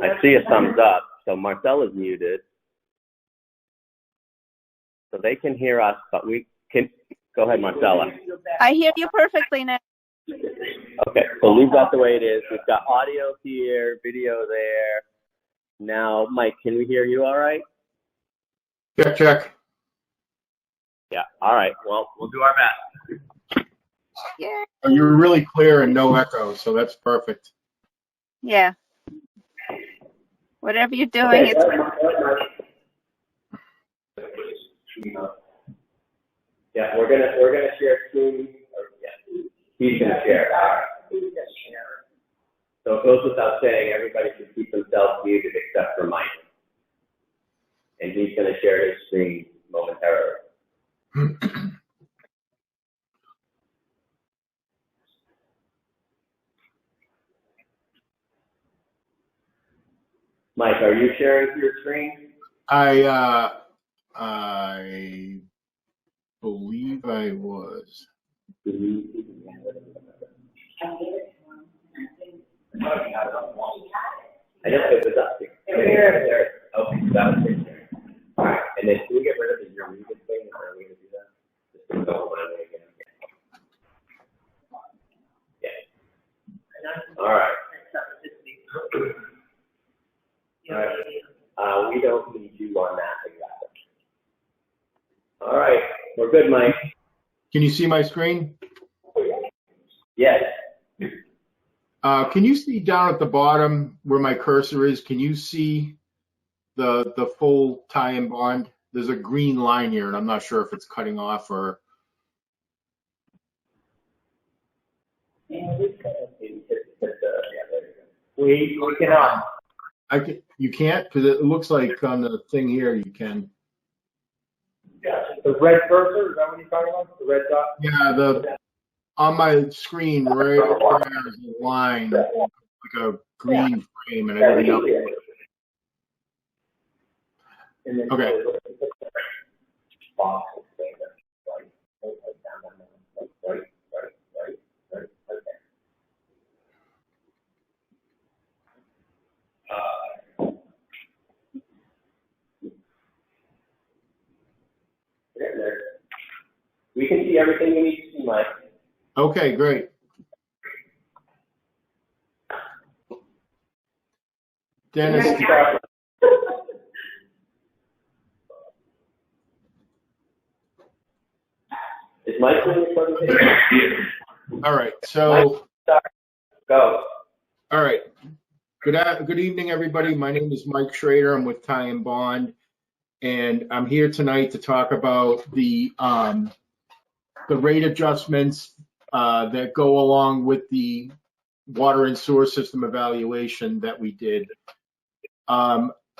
I see a thumbs up. So Marcella's muted. So they can hear us, but we can. Go ahead, Marcella. I hear you perfectly now. Okay, so leave that the way it is. We've got audio here, video there. Now, Mike, can we hear you all right? Check, check. Yeah, all right. Well, we'll do our best. Yeah. You're really clear and no echo, so that's perfect. Yeah. Whatever you're doing, it's. Yeah, we're gonna share screen. Yeah, he's gonna share. All right. So it goes without saying, everybody should keep themselves muted except for Mike, and he's gonna share his screen momentarily. Mike, are you sharing your screen? I believe I was. I know it was up there. Okay, that was it. All right, and then can we get rid of your music thing, or are we gonna do that? Just go my way again. Yeah. All right. All right. We don't need you on that exactly. All right, we're good, Mike. Can you see my screen? Yes. Can you see down at the bottom where my cursor is? Can you see the full tie and bond? There's a green line here, and I'm not sure if it's cutting off or. We cannot. You can't, because it looks like on the thing here you can. Yeah, the red cursor, is that what you're talking about? The red dot? Yeah, on my screen right there is a line, like a green frame, and everything else. Okay. We can see everything we need to see, Mike. Okay, great. Dennis. Is Mike doing the presentation? All right, so. Go. All right. Good evening, everybody. My name is Mike Schrader. I'm with Tie and Bond, and I'm here tonight to talk about the rate adjustments that go along with the water and sewer system evaluation that we did.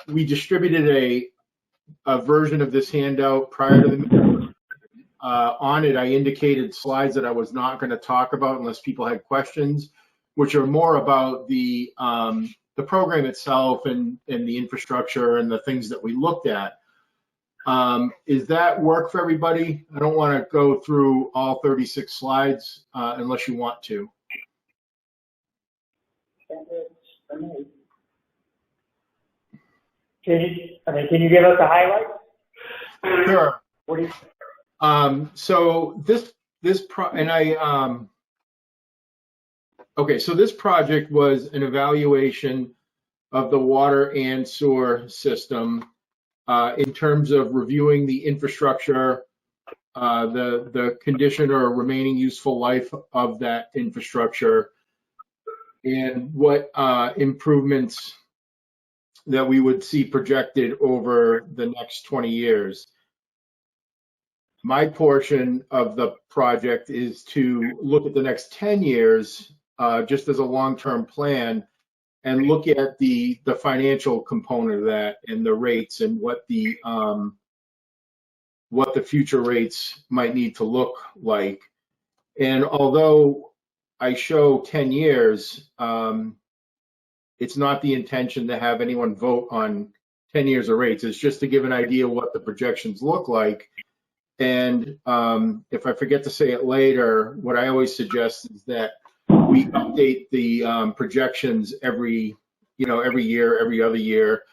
We distributed a version of this handout prior to the meeting. On it, I indicated slides that I was not going to talk about unless people had questions, which are more about the program itself and the infrastructure and the things that we looked at. Is that work for everybody? I don't want to go through all 36 slides unless you want to. Can you give us the highlights? Sure. What do you? So this project was an evaluation of the water and sewer system in terms of reviewing the infrastructure, the condition or remaining useful life of that infrastructure, and what improvements that we would see projected over the next 20 years. My portion of the project is to look at the next 10 years just as a long-term plan and look at the financial component of that and the rates and what the future rates might need to look like. And although I show 10 years, it's not the intention to have anyone vote on 10 years of rates. It's just to give an idea what the projections look like. And if I forget to say it later, what I always suggest is that we update the projections every every year, every other year,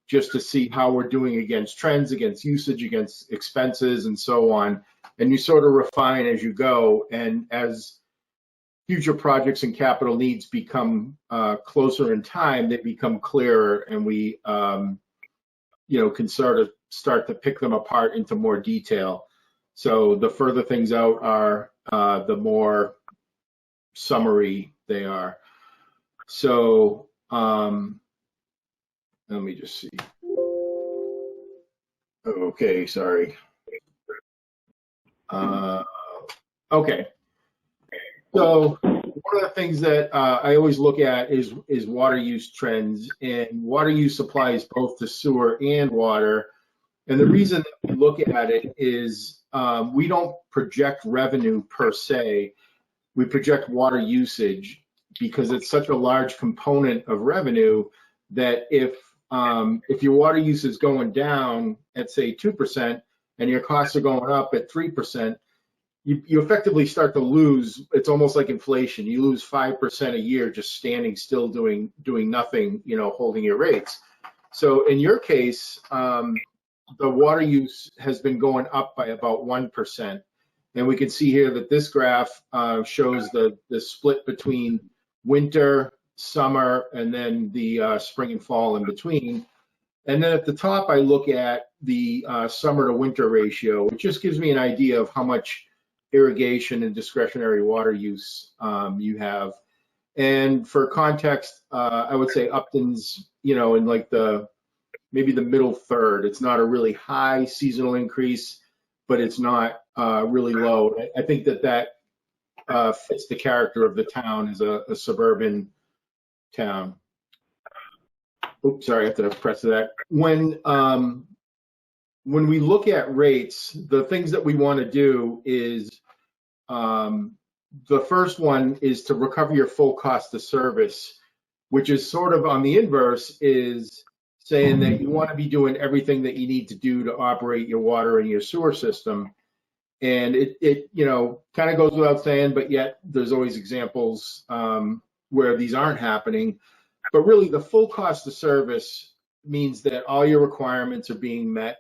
just to see how we're doing against trends, against usage, against expenses, and so on. And you sort of refine as you go. And as future projects and capital needs become closer in time, they become clearer, and we, can sort of start to pick them apart into more detail. So the further things out are, the more summary they are. So let me just see. Okay, sorry. Okay. So one of the things that I always look at is water use trends, and water use applies both to sewer and water. And the reason that we look at it is we don't project revenue per se. We project water usage because it's such a large component of revenue that if your water use is going down at, say, 2% and your costs are going up at 3%, you effectively start to lose. It's almost like inflation. You lose 5% a year just standing still doing nothing, holding your rates. So in your case, the water use has been going up by about 1%. And we can see here that this graph shows the split between winter, summer, and then the spring and fall in between. And then at the top, I look at the summer to winter ratio, which just gives me an idea of how much irrigation and discretionary water use you have. And for context, I would say Upton's, in like maybe the middle third. It's not a really high seasonal increase, but it's not really low. I think that fits the character of the town as a suburban town. Oops, sorry, I have to press that. When we look at rates, the things that we want to do is the first one is to recover your full cost of service, which is sort of on the inverse, is saying that you want to be doing everything that you need to do to operate your water and your sewer system. And it kind of goes without saying, but yet there's always examples where these aren't happening. But really, the full cost of service means that all your requirements are being met,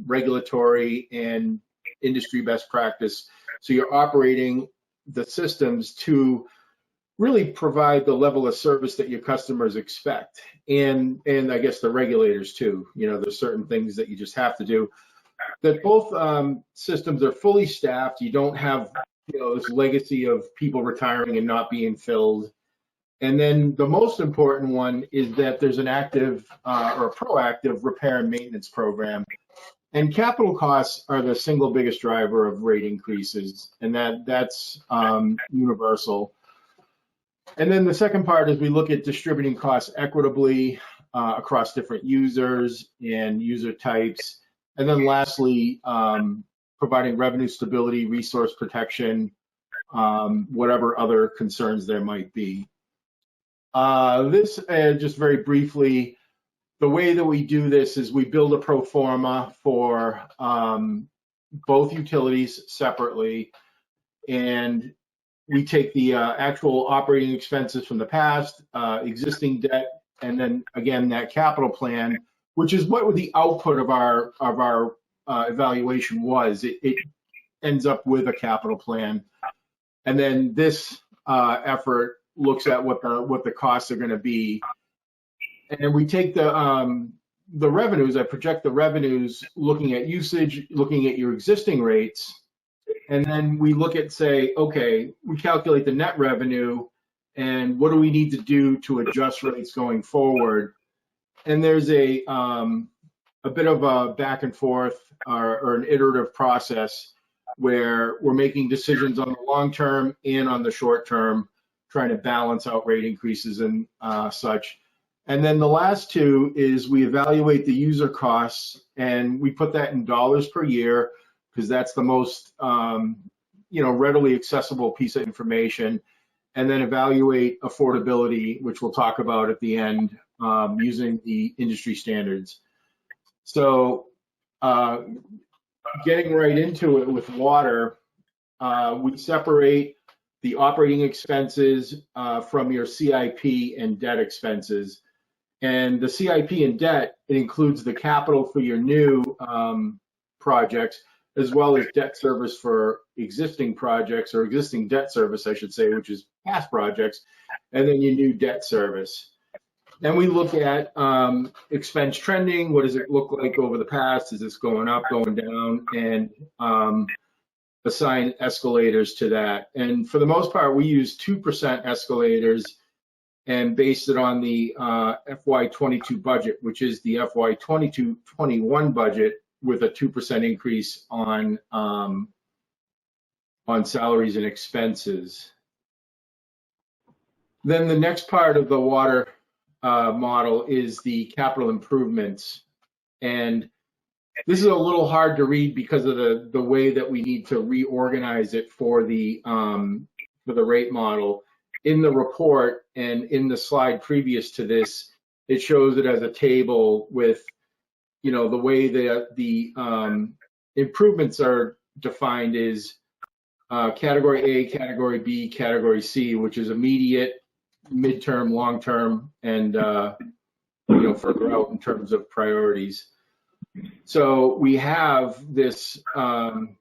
regulatory and industry best practice. So you're operating the systems to really provide the level of service that your customers expect, and I guess the regulators too. There's certain things that you just have to do. That both systems are fully staffed. You don't have this legacy of people retiring and not being filled. And then the most important one is that there's an active or a proactive repair and maintenance program. And capital costs are the single biggest driver of rate increases, and that's universal. And then the second part is we look at distributing costs equitably across different users and user types. And then lastly, providing revenue stability, resource protection, whatever other concerns there might be. This, just very briefly, the way that we do this is we build a pro forma for both utilities separately, and we take the actual operating expenses from the past, existing debt, and then again that capital plan, which is what the output of our evaluation was. It ends up with a capital plan, and then this effort looks at what the costs are going to be, and then we take the revenues. I project the revenues, looking at usage, looking at your existing rates. And then we look at, say, okay, we calculate the net revenue and what do we need to do to adjust rates going forward. And there's a bit of a back and forth or an iterative process where we're making decisions on the long term and on the short term, trying to balance out rate increases and such. And then the last two is we evaluate the user costs, and we put that in dollars per year, because that's the most readily accessible piece of information, and then evaluate affordability, which we'll talk about at the end, using the industry standards. So getting right into it with water, we separate the operating expenses from your CIP and debt expenses. And the CIP and debt, it includes the capital for your new projects, as well as debt service for existing projects, or existing debt service, I should say, which is past projects, and then your new debt service. Then we look at expense trending. What does it look like over the past? Is this going up, going down? And assign escalators to that. And for the most part, we use 2% escalators and based it on the FY22 budget, which is the FY22-21 budget, with a 2% increase on salaries and expenses. Then the next part of the water model is the capital improvements. And this is a little hard to read because of the way that we need to reorganize it for the rate model. In the report and in the slide previous to this, it shows it as a table with, you know, the way that the improvements are defined is category A, category B, category C, which is immediate, midterm, long-term, and you know, further out in terms of priorities. So we have this $14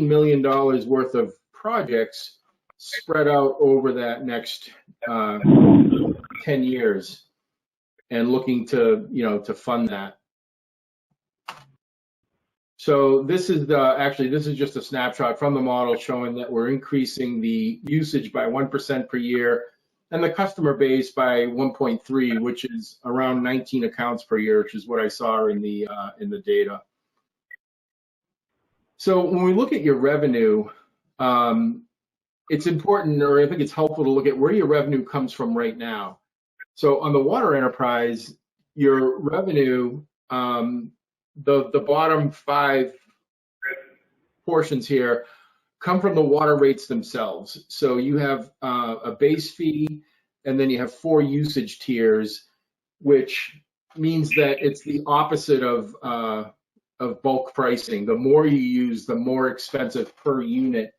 million worth of projects spread out over that next 10 years, and looking to, you know, to fund that. So this is actually, this is just a snapshot from the model showing that we're increasing the usage by 1% per year and the customer base by 1.3, which is around 19 accounts per year, which is what I saw in the data. So when we look at your revenue, it's important, or I think it's helpful to look at where your revenue comes from right now. So on the water enterprise, your revenue, the bottom 5 portions here come from the water rates themselves. So you have a base fee, and then you have 4 usage tiers, which means that it's the opposite of bulk pricing. The more you use, the more expensive per unit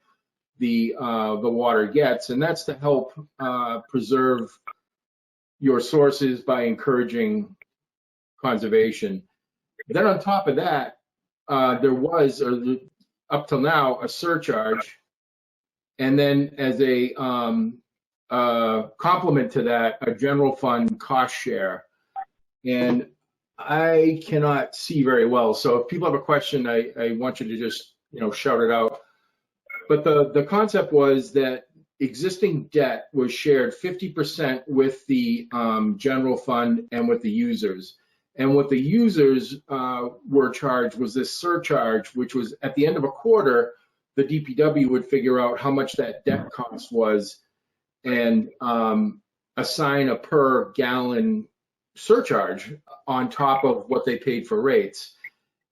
the water gets, and that's to help preserve your sources by encouraging conservation. Then on top of that, there was, or up till now, a surcharge, and then as a complement to that, a general fund cost share. And I cannot see very well, so if people have a question, I want you to just, you know, shout it out. But the concept was that existing debt was shared 50% with the general fund and with the users. And what the users were charged was this surcharge, which was at the end of a quarter, the DPW would figure out how much that debt cost was and assign a per gallon surcharge on top of what they paid for rates.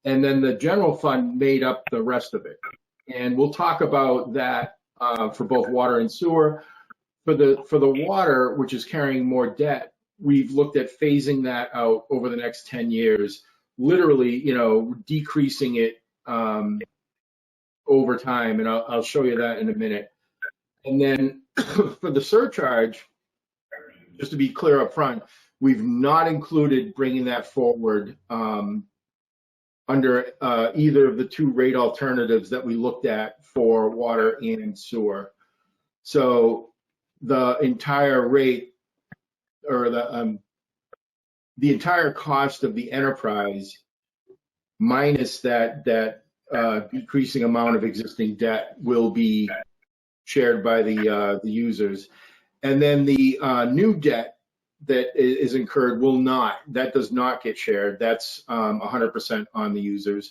And then the general fund made up the rest of it. And we'll talk about that for both water and sewer. For the water, which is carrying more debt, we've looked at phasing that out over the next 10 years, literally, you know, decreasing it over time. And I'll show you that in a minute. And then for the surcharge, just to be clear up front, we've not included bringing that forward under either of the 2 rate alternatives that we looked at for water and sewer. So the entire rate, or the entire cost of the enterprise minus that decreasing amount of existing debt will be shared by the users. And then the new debt that is incurred that does not get shared. That's 100% on the users.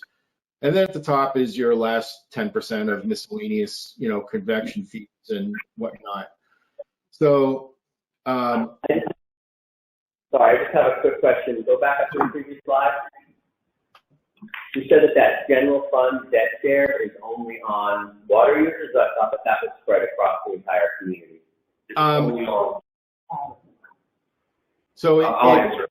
And then at the top is your last 10% of miscellaneous, you know, convection fees and whatnot. So, sorry, I just have a quick question. Go back up to the previous slide. You said that general fund debt share is only on water users. I thought that was spread across the entire community. So I'll answer.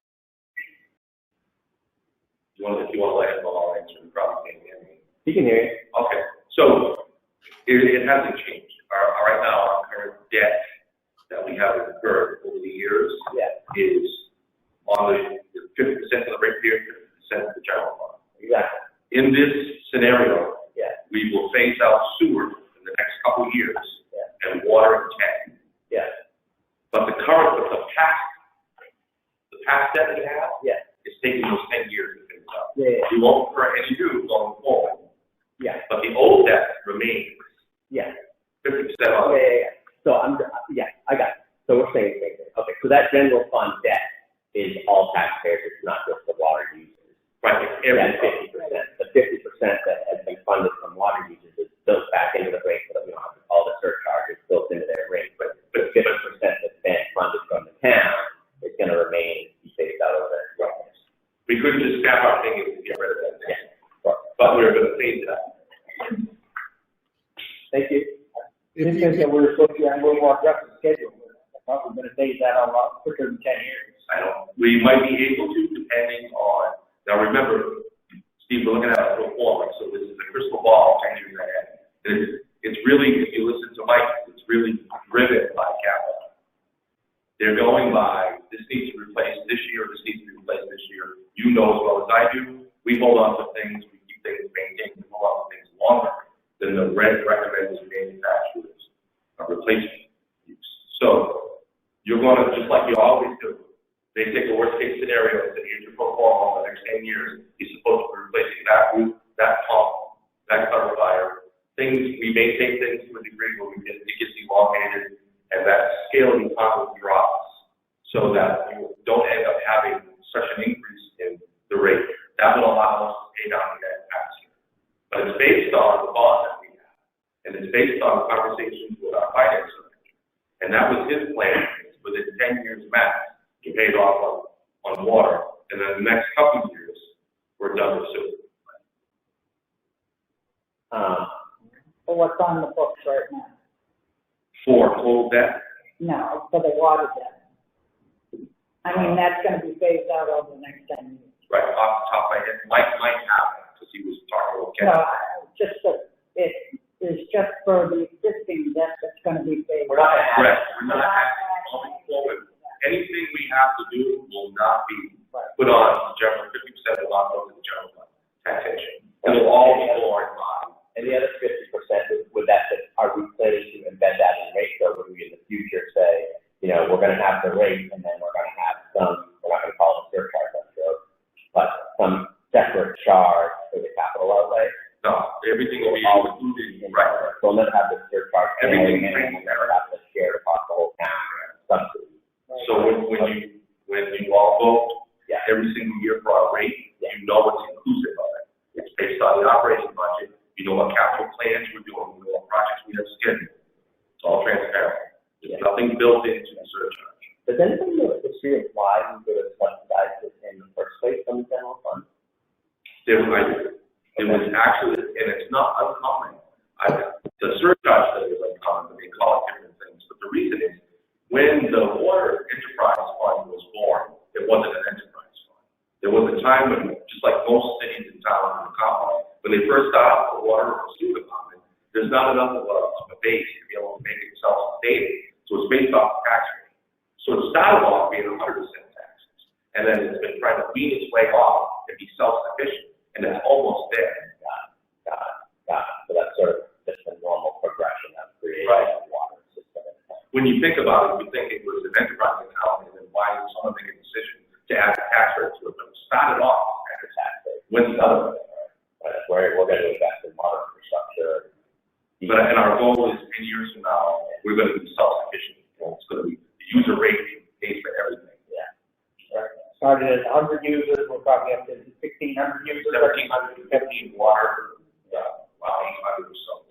Do you want to let him know? I'll answer. You probably can't hear me. He can hear you. Okay. So it hasn't changed. Right now, our current debt that we have incurred over the years is on the 50% of the ratepayer, 50% of the general fund. Exactly. In this scenario, Yeah. we will phase out sewer in the next couple of years Yeah. and water in 10. Yeah. But the past debt we have Yeah. is taking those 10 years to phase out. Yeah. We won't incur any new going forward, Yeah. but the old debt remains Yeah. 50% Oh, of it. yeah. So I got it. So we're saying the same thing. Okay, so that general fund debt is all taxpayers, it's not just the water users. Right, it's That's every 50%. The 50% that has been funded from water users is built back into the rate, so we don't have all the surcharges built into their rate. But 50% that's been funded from the town is gonna remain, phased out over the years. We couldn't just scrap our thing and get rid of that thing, Yeah. but we're going to phase it out. Thank you. This says that we're supposed to have a little more aggressive schedule. I thought we were gonna phase that out a lot quicker than 10 years. I don't, we might be able to, depending on, now remember, Steve, we're looking at a pro forma, so this is a crystal ball, 10 years ahead. It's really, if you listen to Mike, it's really driven by capital. They're going by, this needs to be replaced this year, this needs to be replaced this year. You know as well as I do, we hold on to things, we keep things maintained, we hold on to things longer than the recommended manufacturers of replacement use. So you're going to, just like you always do, they take the worst case scenario and say, here's your pro forma over the next 10 years. You're supposed to be replacing that roof, that pump, that clarifier. Things, we may take things to a degree where it gets elongated and that scaling economy drops so that you don't end up having such an increase in the rate. That will allow us to pay down the debt faster. But it's based on the bond that we have. And it's based on conversations with our finance director. And that was his plan, is within 10 years max, to pay it off on water. And then the next couple of years, we're done with sewer. For what's on the books right now? For total debt, No, for the water debt. I mean, that's gonna be phased out over the next 10 years. right off the top of my head, Mike might have it, because he was talking about No, Ken. just that it is just for the existing debt that's gonna be phased. We're not gonna have. Correct, we're not having, going forward, anything we have to do will not be put on the general, 50% will not go to the general fund taxation. It'll all be borne by. And the other 50%, would that, are we planning to embed that in rate, or would we in the future say, we're gonna have the rate, and then we're gonna have some, we're not gonna call it a surcharge, I'm sure, but some separate charge for the capital outlay? No, everything will be included, right. So we'll never have the surcharge, Everything- and we'll never have to share across the whole town, subsidy. So when you all vote, Yeah. every single year for our rate, you know what's inclusive of it. It's based on the operating budget, you know what capital plans we're doing, you know what projects we have scheduled. It's all transparent. There's nothing built into the surcharge. Does anybody know the history of why we would have subsidized it in the first place from the general fund? It was actually, and it's not uncommon. The surcharge thing is uncommon, but they call it different things. But the reason is, when the water enterprise fund was born, it wasn't an enterprise fund. There was a time when, just like most cities in town in the Commonwealth, when they first started the water or sewer department, there's not enough of a base to be able to make it self-sustaining. So it's based off the tax rate. So it started off being 100% taxes. And then it's been trying to wean its way off and be self-sufficient. And it's almost there. Got it. So that's sort of just a normal progression of creating a water system. When you think about it, you think it was an enterprise account, and then why did someone make a decision to add a tax rate to it? But it started off as a tax rate. When's the other one? We're going to invest in water infrastructure. But and our goal is 10 years from now, we're going to be self-sufficient. It's going to be the user rate pays for everything. Yeah. Right. Started at 100 users, we're probably up to 1,600 users. 1,715 water, wow, 800 or so.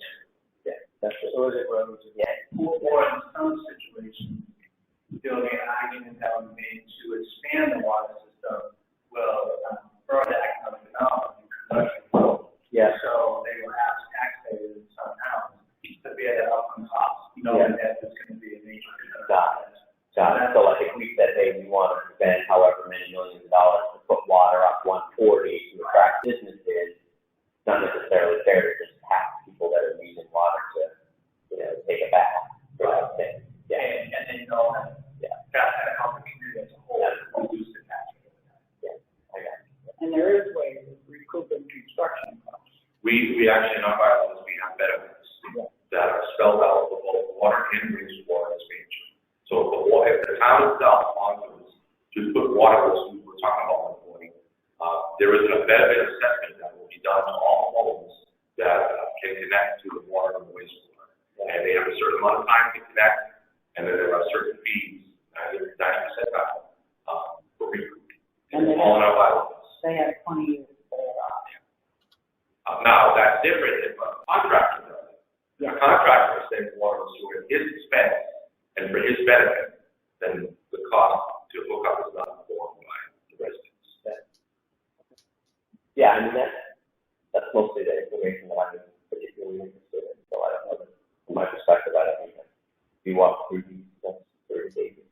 Yeah. That's it. Or is it roads? Yeah. Or in some situations, building an argument that would be made to expand the water system will further economic development and commercial growth. Yeah. So they will ask taxpayers in some towns to bear the upfront costs, knowing that there's going to be a major. Got it. So like if we said, hey, we want to spend however many millions of dollars to put water up 140 to attract businesses, it's not necessarily fair to just tax people that are using water to, take it back. Right. And then that's going to help the community as a whole reduce the tax rate. we actually, in our bylaws, we have benefits that are spelled out for both water and wastewater expansion. So if the town itself sponsors to put water, as we were talking about before, there is a benefit assessment that will be done to all homes that can connect to the water and the wastewater. And they have a certain amount of time to connect, and then there are certain fees, 90% back, for recoup. And It's all in our bylaws. They have 20 years to pay it off. Now, that's different if a contractor does it. A contractor is saying water and sewer at his expense and for his benefit, then the cost to hook up is not borne by the residents. Yeah, I mean, that's mostly the information that I'm particularly interested in, so I don't know, from my perspective, I don't think that we walk through these next 30 pages.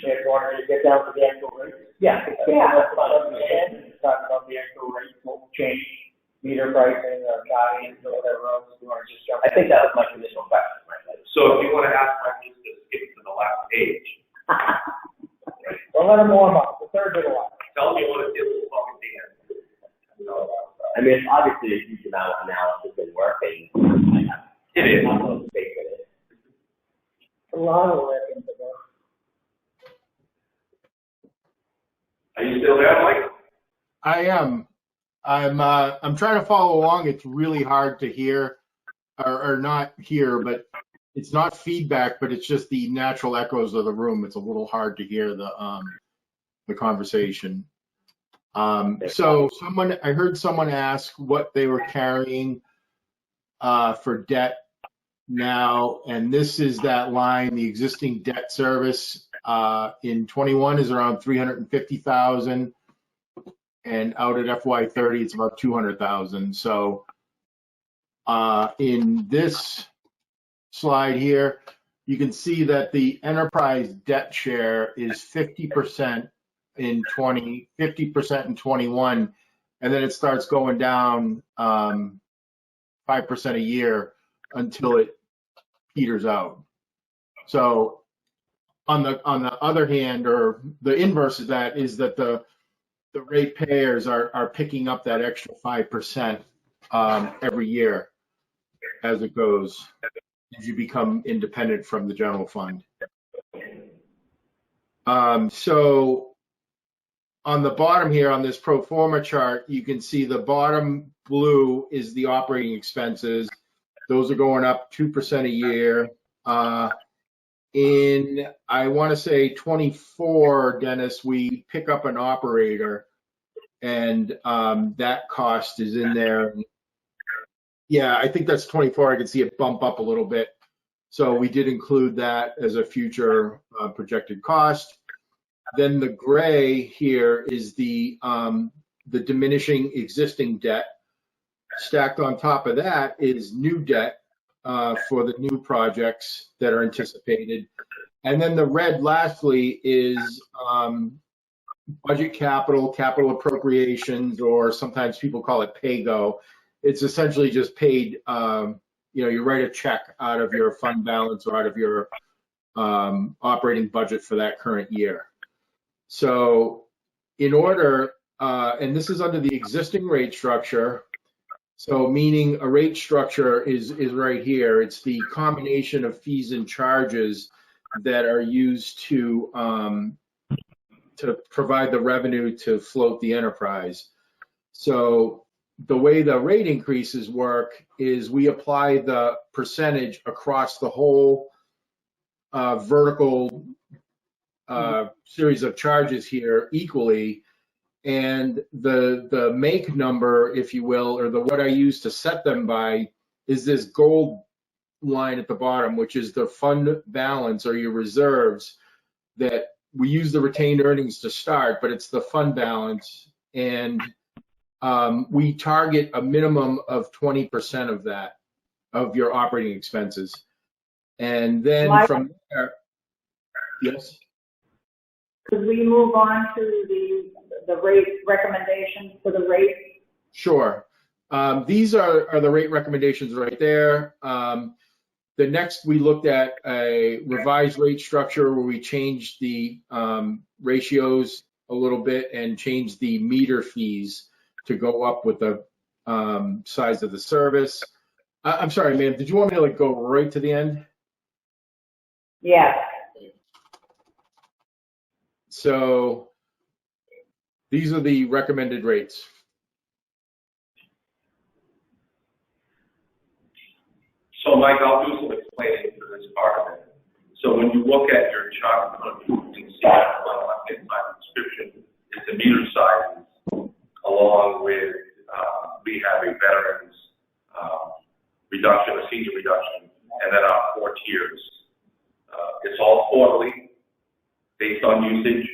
If you want to get down to the actual rates. Yeah. That's what I'm saying, talk about the actual rates, what will change, meter pricing, or guidance, or whatever else, you want to just jump. I think that was my initial question, right? So if you want to ask my just to skip to the last page, Well, let them warm up, the third bit of line. tell me what it is with fucking Dan. I mean, it's obviously a huge amount of analysis and work, and It is. I'm not going to speak with it. A lot of work into that. Are you still there, Mike? I am. I'm trying to follow along. It's really hard to hear, or not hear, but it's not feedback, but it's just the natural echoes of the room. It's a little hard to hear the conversation. So I heard someone ask what they were carrying for debt now, and this is that line. The existing debt service in 21 is around 350,000, and out at FY30 it's about 200,000. So in this slide here, you can see that the enterprise debt share is 50% in 20, 50% in 21, and then it starts going down 5% a year until it peters out. So on the other hand, or the inverse of that, is that the ratepayers are picking up that extra 5% every year as it goes, as you become independent from the general fund. So on the bottom here on this pro forma chart, you can see the bottom blue is the operating expenses. Those are going up 2% a year. In, I want to say 24, Dennis, we pick up an operator, and that cost is in there. Yeah, I think that's 24. I can see it bump up a little bit. So we did include that as a future projected cost. Then the gray here is the diminishing existing debt. Stacked on top of that is new debt for the new projects that are anticipated. And then the red, lastly, is budget capital appropriations, or sometimes people call it pay-go. It's essentially just paid, you write a check out of your fund balance or out of your operating budget for that current year. So in order, and this is under the existing rate structure, so meaning a rate structure is right here. It's the combination of fees and charges that are used to provide the revenue to float the enterprise. So the way the rate increases work is we apply the percentage across the whole vertical series of charges here equally, and the make number, if you will, or the what I use to set them by, is this gold line at the bottom, which is the fund balance or your reserves that we use the retained earnings to start, but it's the fund balance, and we target a minimum of 20% of that, of your operating expenses. And then from there, yes? Could we move on to the rate recommendations for the rate? Sure. These are the rate recommendations right there. The next, we looked at a revised rate structure where we changed the ratios a little bit and changed the meter fees to go up with the size of the service. I'm sorry, ma'am, did you want me to like go right to the end? Yeah, So these are the recommended rates. So Mike, I'll do some explaining for this part of it. So when you look at your chart, you can see on the left-hand side of the description is the meter sizes along with rehabbing veterans reduction, a senior reduction, and then our 4 tiers. It's all quarterly based on usage.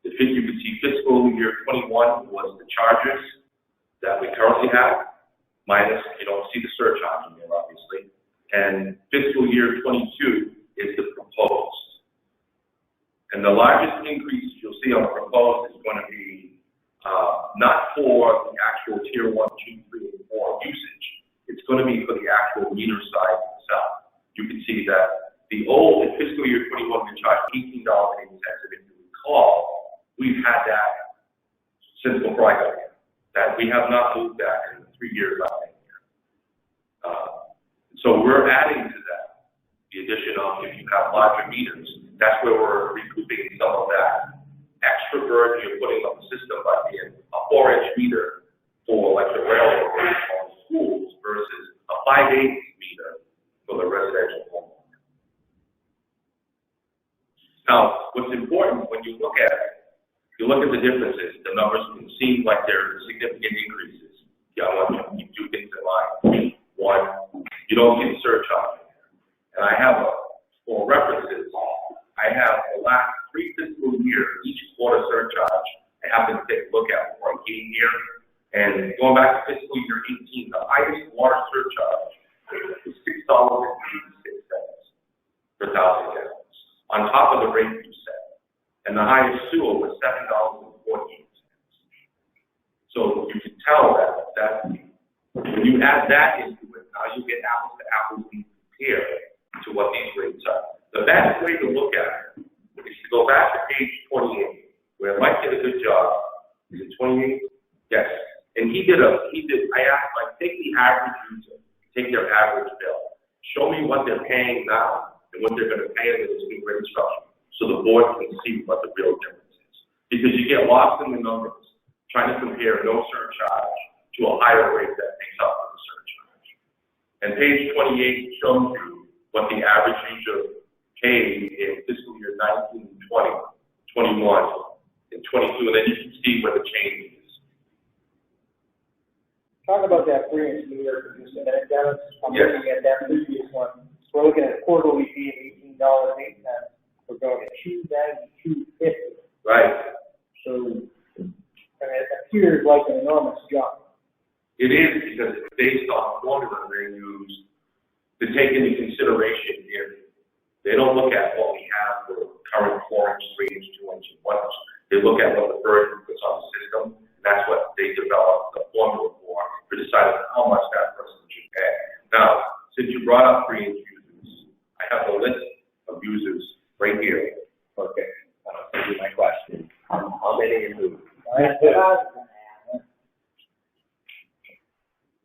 You can see fiscal year 21 was the charges that we currently have, minus, you don't see the surcharge in there, obviously. And fiscal year 22 is the proposed. And the largest increase you'll see on the proposed is going to be not for the actual tier 1, 2, 3, and 4 usage. It's going to be for the actual meter size itself. You can see that the old, in fiscal year 21, we charged $18.80. If you recall, we've had that since before I got here. That we have not moved that in the 3 years I've been here. So we're adding to that, the addition of, if you have larger meters, that's where we're recouping some of that extra burden you're putting on the system by being a 4-inch meter for like the railroad or schools versus a 5/8 meter for the residential home. Now, what's important when you look at it, you look at the differences, the numbers can seem like they're significant increases. Yeah, I want you to do things in line. One, you don't get surcharge. And I have for references, I have the last 3 fiscal years, each quarter surcharge, I have to take a look at before I came here. And going back to fiscal year 18, the highest water surcharge was $6.86 per 1,000 gallons, on top of the rate you set. And the highest sewer was $7.14. So you can tell that when you add that into it, now you get apples to apples and compare to what these rates are. The best way to look at it is to go back to page 28, where Mike did a good job. Is it 28? Yes. And I asked Mike, take the average user, take their average bill. Show me what they're paying now and what they're going to pay under this new rate structure, so the board can see what the real difference is. Because you get lost in the numbers trying to compare no surcharge to a higher rate that makes up for the surcharge. And page 28 shows you what the average user paid in fiscal year 19, 20, 21, and 22, and then you can see where the change is. Talk about that 3-inch meter for just a minute, Dennis. I'm Yes. looking at that previous one. We're looking at a quarterly fee of $18.08. We're going to $292.50. Right. So, I mean, it appears like an enormous jump. It is, because it's based on formula they use to take into consideration if they don't look at what we have for current 4-inch, 3-inch, 2-inch, and 1-inch. They look at what the burden puts on the system. That's what they develop the formula for deciding how much that person should pay. Now, since you brought up 3-inch users, I have a list of users right here. Okay, I'll send you my question. How many and who?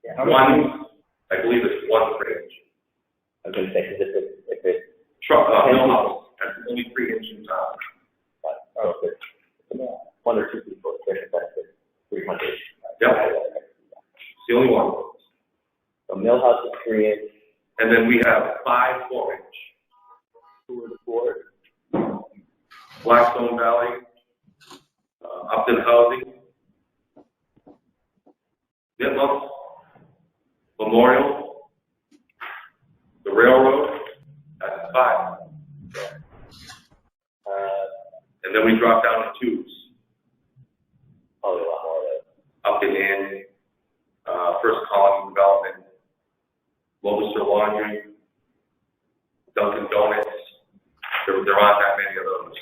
Yeah. One, I believe it's 1 3-inch. I was going to say, because if it's Truck, no house, that's only 3-inch in town. oh, if it's 1 or 2 people, there's a benefit, 300. Yep. It's the only one. So Millhouse is 3-inch. And then we have 5 4-inch. Who are the 4? Blackstone Valley, Upton Housing, Nitlow, Memorial, the railroad, that's 5. And then we drop down to 2s. Probably a lot more of those. Upton Inn, First Colony Development, Lobister Laundry, Dunkin' Donuts. There aren't that many of those.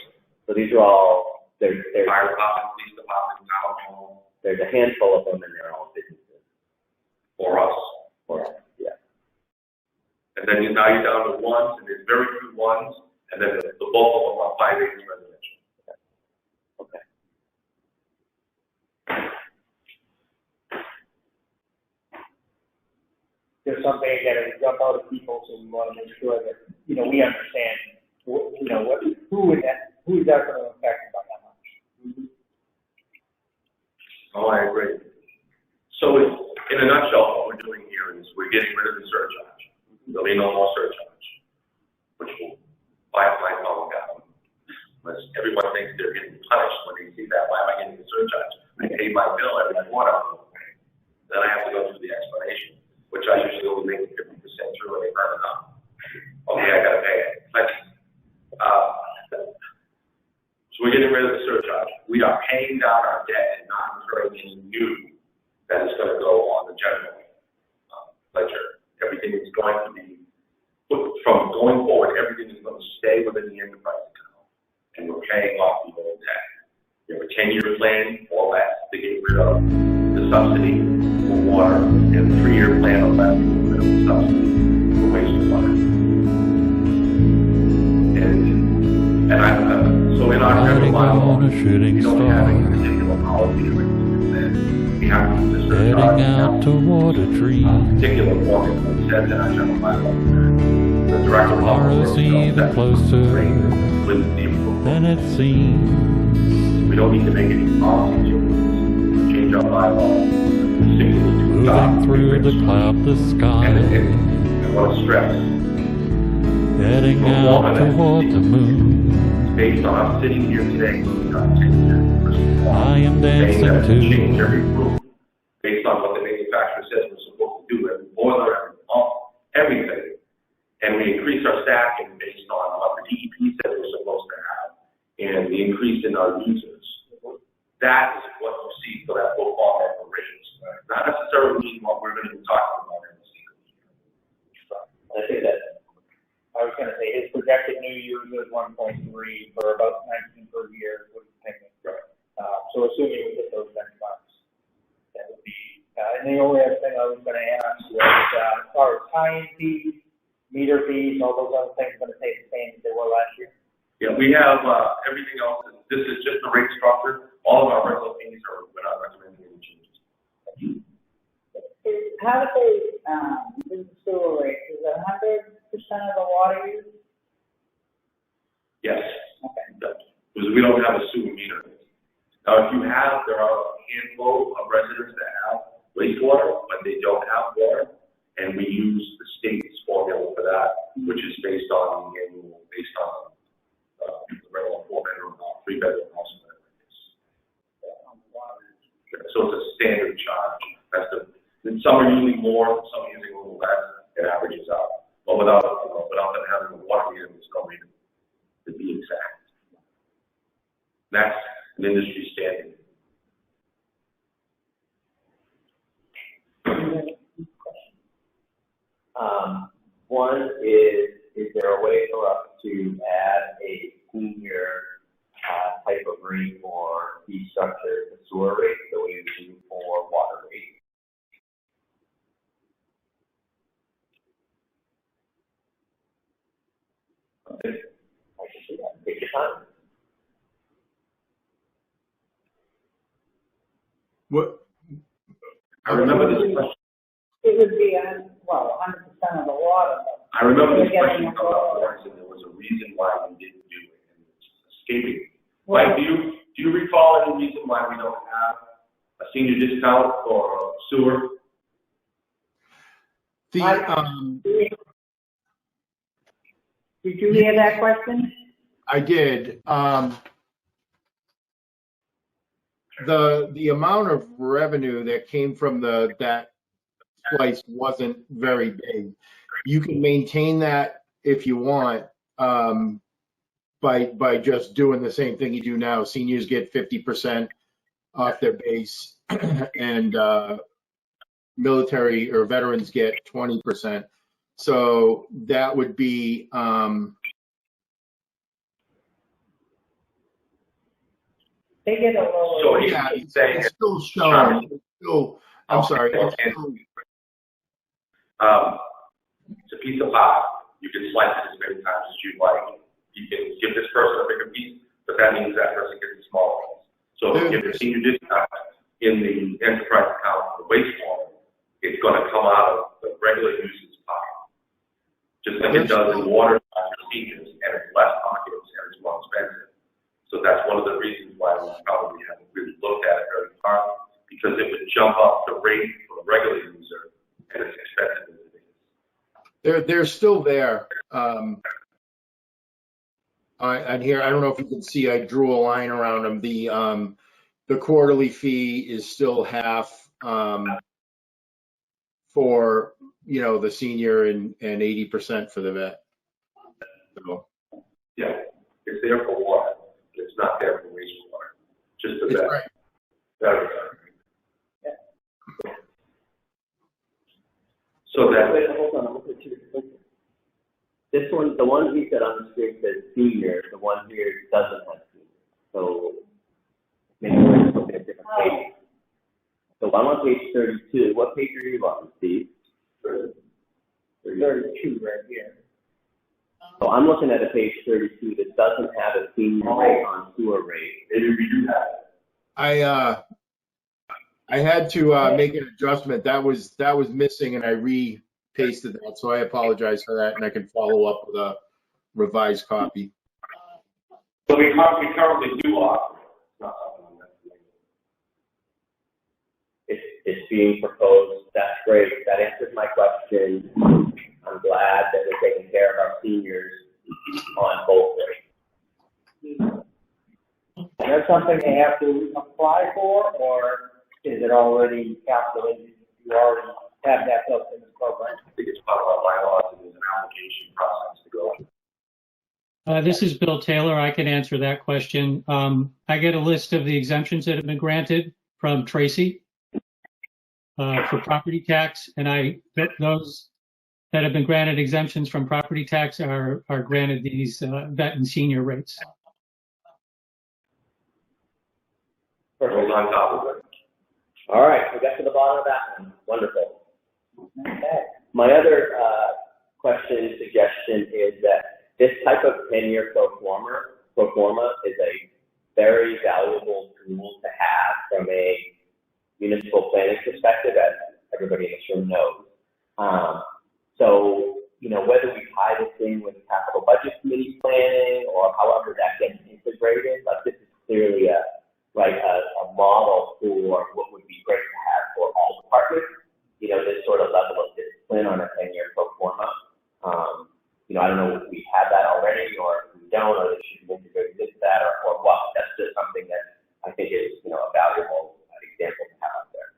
So these are all, there's Fire department, police department, town hall, there's a handful of them, and they're all businesses. for us. For us, yeah. And then now you're down to 1s, and there's very few 1s, and then the bulk of them are 5/8 residential. Okay. there's something again that jump out at people, so we want to make sure that, you know, we understand, who is that going to affect by how much. Oh, I agree. So in a nutshell, what we're doing here is we're getting rid of the surcharge. There'll be no more surcharge, which will buy my phone down. Unless everyone thinks they're getting punished when they see that. Why am I getting the surcharge? I pay my bill every quarter. Then I have to go through the explanation, which I usually only make 50% through and they burn it up. Okay, I gotta pay it. So we're getting rid of the surcharge. We are paying down our debt and not incurring any new that is going to go on the general ledger. Everything is going to be, from going forward, everything is going to stay within the enterprise account. And we're paying off the old debt. We have a 10-year plan or less to get rid of the subsidy for water and a 3-year plan or less to get rid of the subsidy for wastewater. So in our general bylaw, we don't have any particular policy or anything that says we have to use this heading out toward a dream. particular formula that says in our general bylaw. The director of Tomorrow's even closer with the approval. than it seems. We don't need to make any policy changes, change our bylaw, particularly to adopt. Moving through the cloudless sky, And I want to stress, heading out toward the moon. based on us sitting here today, I am dancing saying that to change every rule based on what the manufacturer says we're supposed to do, every boiler, every pump, everything. And we increase our stacking based on what the DEP said we're supposed to have and the increase in our users. That is what you see for that full fall operations. Not necessarily what we're going to be talking about every single year. I think that, I was going to say his projected new users 1.3 for about 19 per year was thinking. Right. So assuming we hit those benchmarks, that would be. And the only other thing I was going to ask was, as far as tie-in fees, meter fees, all those other things going to stay the same as they were last year. Yeah, we have everything else. This is just the rate structure. All of our rental fees are, we're not recommending any changes. How do they, do the sewer rate? Is it 100% of the water use? Yes. Okay. Because we don't have a sewer meter. Now, if you have, there are a handful of residents that have wastewater, but they don't have water, and we use the state's formula for that, which is based on the annual, based on the rental of 4-bedroom, 3-bedroom house. So it's a standard charge. That's the. And some are using more, some are using a little less. It averages out, but without them having a water meter, there's no reason to be exact. That's an industry standard. one is there a way for us to add a senior type of rate or fee structure to sewer rate the way we do for water rate? I can see that. Take your time. What? I remember this question. It would be, 100% of the water. I remember this question coming up once, and there was a reason why we didn't do it, and it's escaping. Mike, do you recall any reason why we don't have a senior discount for sewer? Did you hear that question? I did. The amount of revenue that came from that slice wasn't very big. You can maintain that if you want by just doing the same thing you do now. Seniors get 50% off their base, and military or veterans get 20%. So that would be They get a lower. So yeah, he's saying it's still shown. It's still, I'm sorry. It's a piece of pie. You can slice it as many times as you like. You can give this person a bigger piece, but that means that person gets a smaller piece. So if you give a senior discount in the enterprise account for wastewater, it's going to come out of the regular like it does in water seniors, and it's less pockets and it's more expensive. So that's one of the reasons why we probably haven't really looked at it very hard, because it would jump up the rate for a regular user, and it's expensive as it is. They're still there. And here, I don't know if you can see, I drew a line around them. The quarterly fee is still half for, you know, the senior and 80% for the vet. So, Yeah, it's there for water, but it's not there for wastewater, just the it's vet. right. Very good. So that, Wait, hold on, I'm looking at two different things. This one, the one he said on the screen says senior, the one here doesn't have senior. So maybe we're just looking at different pages. So I'm on page 32. What page are you on, Steve? 32 right here. So I'm looking at a page 32 that doesn't have a senior rate on sewer rate. maybe we do have it. I had to make an adjustment. That was missing, and I re-pasted that. So I apologize for that, and I can follow up with a revised copy. So we currently do offer it. It's not something that's It's being proposed. That's great. That answers my question. I'm glad that we're taking care of our seniors on both rates. Is that something they have to apply for, or is it already calculated? You already have that built in the program? I think it's part of our bylaws, and there's an application process to go. This is Bill Taylor. I can answer that question. I get a list of the exemptions that have been granted from Tracy for property tax, and those that have been granted exemptions from property tax are granted these vet and senior rates. Perfect. On top of it. All right, we got to the bottom of that one. Wonderful. Okay. My other question, suggestion is that this type of 10-year pro forma is a very valuable tool to have from a municipal planning perspective, as everybody in this room knows. So, you know, whether we tie this in with capital budget committee planning or however that gets integrated, like this is clearly a model for what would be great to have for all departments, you know, this sort of level of discipline on a 10-year pro forma. You know, I don't know if we have that already, or if we don't, or if it should be integrated into that, or what. That's just something that I think is, you know, a valuable example to have out there.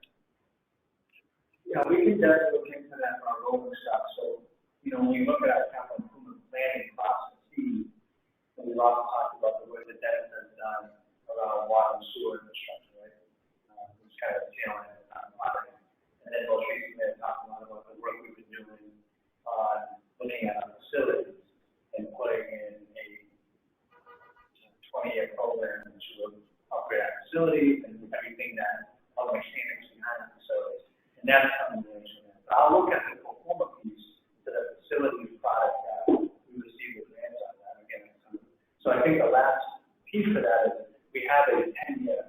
Yeah, we can definitely look into that for our rolling stock. So, you know, when we look at our capital improvement planning processes, we've also talked about the work that Dennis has done around water and sewer infrastructure, right? It's kind of tailing on water. And then most recently, I talked a lot about the work we've been doing on looking at our facilities and putting in a 20-year program to upgrade our facilities and everything that all the mechanics behind the facilities. And that's coming in. So I'll look at the performance piece to the facilities product that we receive with grants on that again. So I think the last piece of that is we have a 10-year,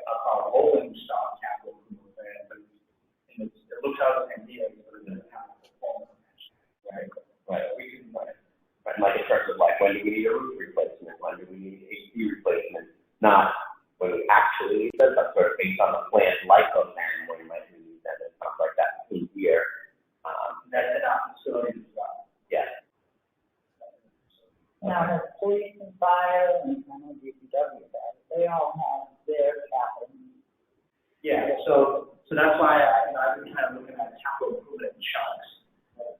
I'll call it rolling stock capital improvement plan, but it looks out at 10 years, but it doesn't have a performance. Right. Right. We can, like in terms of like, when do we need a roof replacement? When do we need AC replacement? Not when we actually need them, but sort of based on the planned life of them, when we might need them and stuff like that in here. That's in our facilities as well. Yeah. Now, the police and fire and DPW, they all have their capital. Yeah, so that's why I've been kind of looking at capital improvement chunks,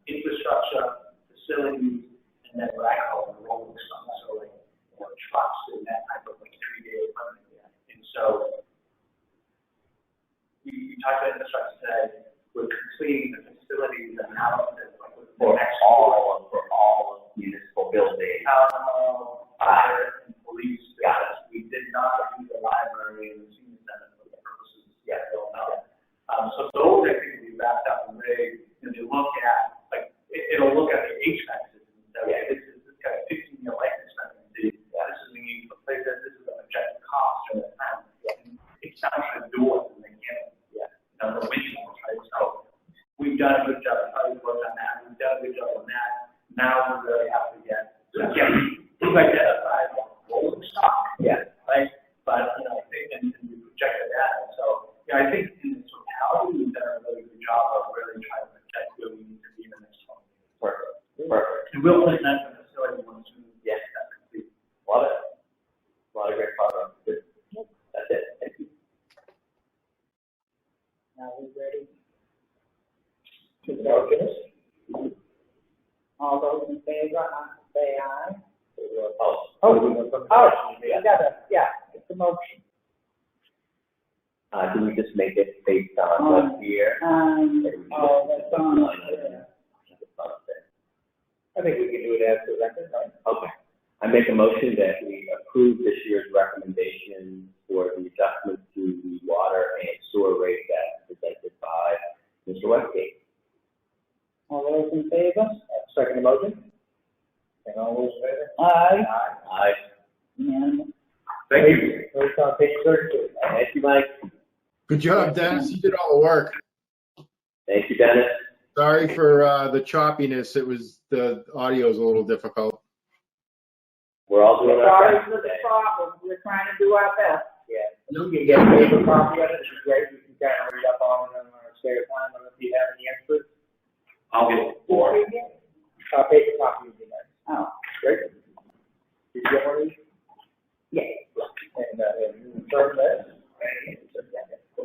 infrastructure, facilities, and then what I call the rolling stock, so like, you know, trucks and that type of like everyday equipment. And so we talked about infrastructure today. We're completing the facilities analysis, like For all municipal buildings. Fire and police. We did not do the library and the senior center for the purposes yet. So those I think will be wrapped up in way. If you look at, like, it'll look at the HVAC system. So this got a 15-year life expectancy. This is the need to replace it. This is the projected cost during the time. It's not for the doors and the mechanics. The windows, right? So we've done a good job. We've worked on that. We've done a good job on that. Now identified rolling stock. Yeah. Right? But, you know, I think, and we projected that. So, yeah, I think in totality, we've done a really good job of really trying to protect where we need to be in the next 20 years. Perfect. And we'll present the facility once we Yes. that's complete. Love it. A lot of great progress. Good. That's it. Thank you. Now we ready? To vote this? All those in favor, say aye. You gotta, yeah, it's a motion. Can we just make it based on what's here? That's on, I think we can do it as presented, right? Okay. I make a motion that we approve this year's recommendation for the adjustment to the water and sewer rate as presented by Mr. Westgate. all those in favor? Second motion? And all those in favor? Aye. Aye. Unanimous. Thank you. It's on page 32. Thank you, Mike. Good job, Dennis. You did all the work. Thank you, Dennis. Sorry for the choppiness. The audio is a little difficult. We're all doing our Sorry best for the today. problem, we're trying to do our best. Yeah. You can get a paper copy of it, it's great, you can kind of read up on it and spare time, and if you have any extras, I'll get four. paper copy would be nice. Oh, Great. Did you get one of these? yeah, And you confirm that?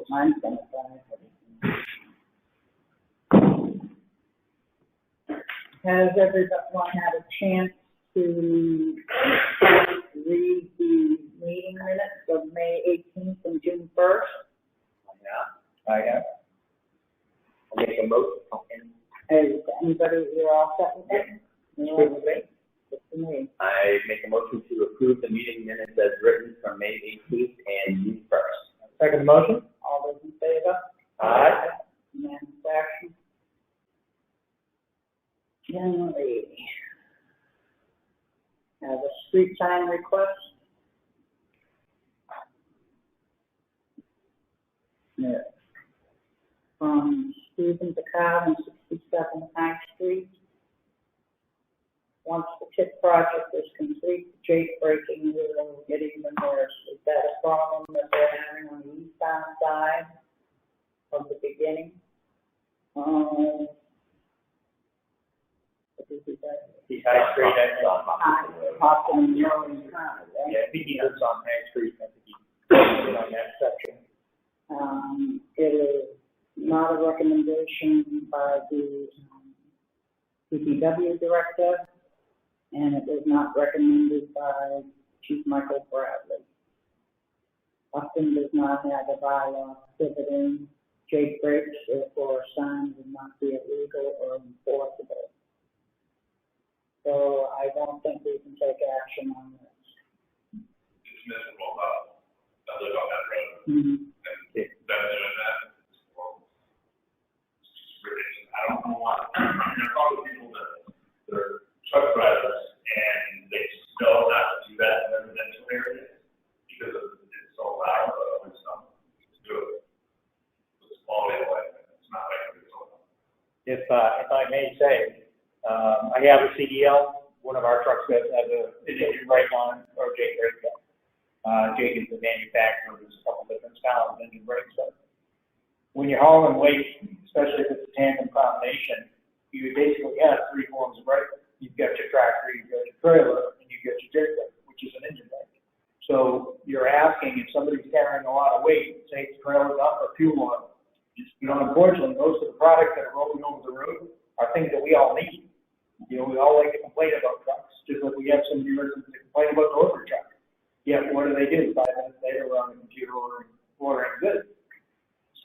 mine's gonna fly. Has everyone had a chance to read the meeting minutes of May 18th and June 1st? I have. I'll make a motion. Has anybody, you're all set with it? Good with me? Good for me. I make a motion to approve the meeting minutes as written from May 18th and June 1st. Second motion? All those in favor? Aye. Unanimous action. January. Have a street sign request. Yeah. From Stephen DeCow on 67 High Street. Once the tip project is complete, Jake breaking will get even worse. Is that a problem that they're having on the eastbound side of the beginning? What is that? The High Street, I think. Hoffman Road, right? Yeah, I think he lives on High Street, I think he's on that section. It is not a recommendation by the DPW director, and it was not recommended by Chief Michael Bradley. Upton does not have a bylaw prohibiting Jake breaks, therefore a sign would not be illegal or enforceable. So I don't think we can take action on this. It's miserable, I live on that road. Mm-hmm. And them doing that, well, it's just ridiculous. I don't know why. I talk to people that are truck drivers and they know not to do that in residential areas because it's so loud, but it's not, just do it. It's quality of life, it's not like it's all. If I may say, I have a CDL, one of our trucks that has an engine brake on, or Jake brake. Jake is the manufacturer, there's a couple different styles of engine brakes, but when you're hauling weight, especially if it's a tandem combination, you basically have three forms of brake. You've got your tractor, you've got your trailer, and you've got your jerk brake, which is an engine brake. So you're asking if somebody's carrying a lot of weight, say it's trailer up or fuel on, you know, unfortunately, most of the products that are rolling over the road are things that we all need. You know, we all like to complain about trucks, just like we have some viewers that complain about delivery trucks. Yeah, what do? 5 minutes later, we're on the computer ordering goods.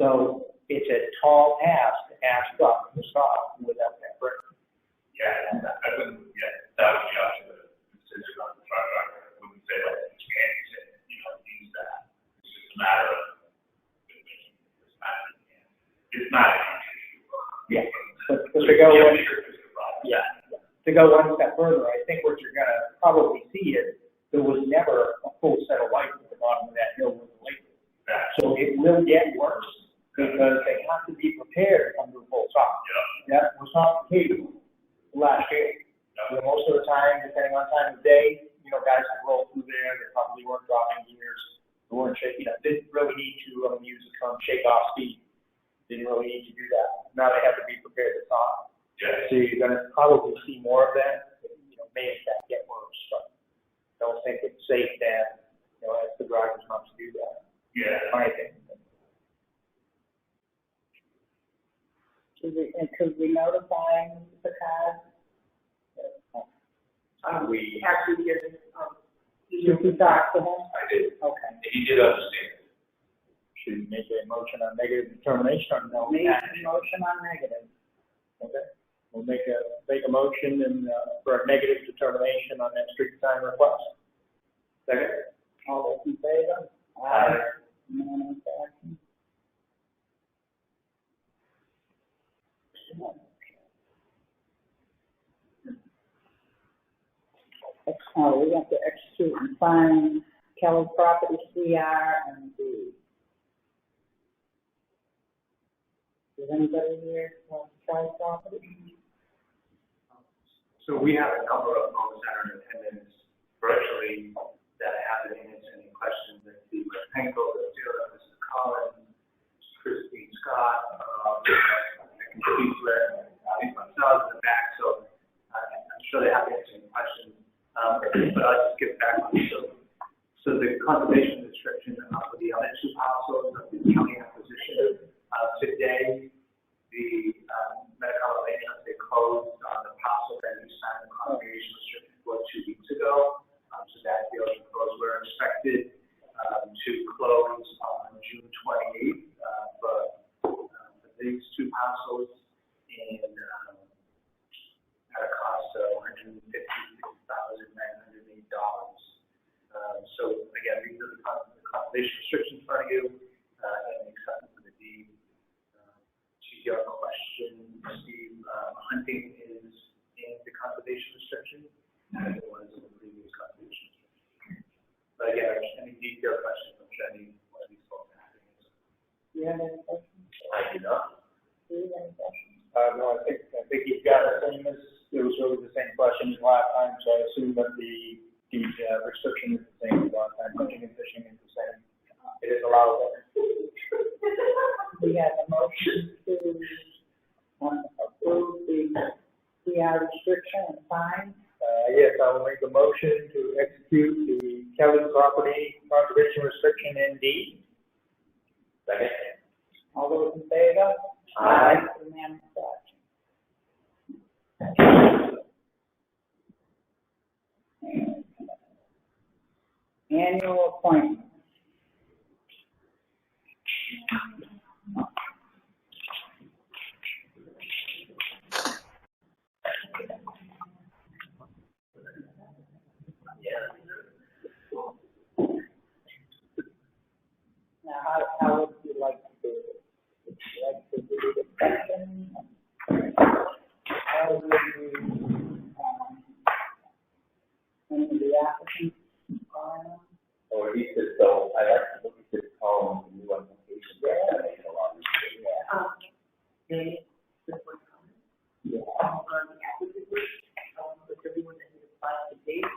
So it's a tall task to ask truck to stop without that brake. Yeah, I wouldn't, that would be up to the decision on the truck driver. I wouldn't say like, you can't use it, use that. It's just a matter of, it's not an issue. Yeah, but to go to go one step further, I think what you're gonna probably see is there was never a full set of lights at the bottom of that hill with the light. So it will get worse because they have to be prepared to come to a full stop. Yeah. That was not the case last year. Most of the time, depending on time of day, guys could roll through there, they probably weren't dropping gears, they weren't shaking, didn't really need to, I'm gonna use the term shake off speed. Didn't really need to do that. Now they have to be prepared to stop. Yeah. So you're gonna probably see more of that, may in fact get worse, but don't think it's safe then, as the drivers not to do that. Yeah. My opinion. Could we notify the cars? We Actually, did you talk to him? I did. Okay. He did understand. Should we make a motion on negative determination or no? Make a motion on negative. Okay. We'll make a motion for a negative determination on that street sign request. Second. All those in favor? Aye. Unanimous action. We have to execute and sign Kelly Property CR and D. Is anybody here for Kelly Property? So we have a number of folks that are in attendance virtually that have been answering questions. That Steve Penko, Sarah, Mrs. Collins, Christine Scott, I can speak to it, myself in the back, so I'm sure they have answering questions. But I'll just get back on it. So the conservation restriction for the other two parcels of the county acquisition, today, the medical arrangements, they closed on the parcel that we signed the conservation restriction for 2 weeks ago. So that deal is closed. We're expected to close on June 28th for these two parcels and at a cost of $156,908. So again, these are the conservation restrictions for you and the acceptance of the deed. To your question, Steve, hunting is in the conservation restriction as it was in the previous conservation restriction. But again, any detailed questions, I'm sure any one of these folks have to answer. Do you have any questions? I do not. Do you have any questions? No, I think you've got the same as, it was really the same question as last time, so I assume that the restriction is the same as last time, hunting and fishing is the same. It is allowed. We have a motion to approve the CR restriction and fine. Yes, I will make a motion to execute the Kelly property conservation restriction in deed. Second. All those in favor? Aye. Unanimous action. Annual appointment. Now, how would you like to do it? Would you like to do the discussion? How would you, any of the applicants are on? Or he said, so I like to look at this column, the new application. That makes a lot of sense. Yeah. On the applicant list, with everyone that has applied to date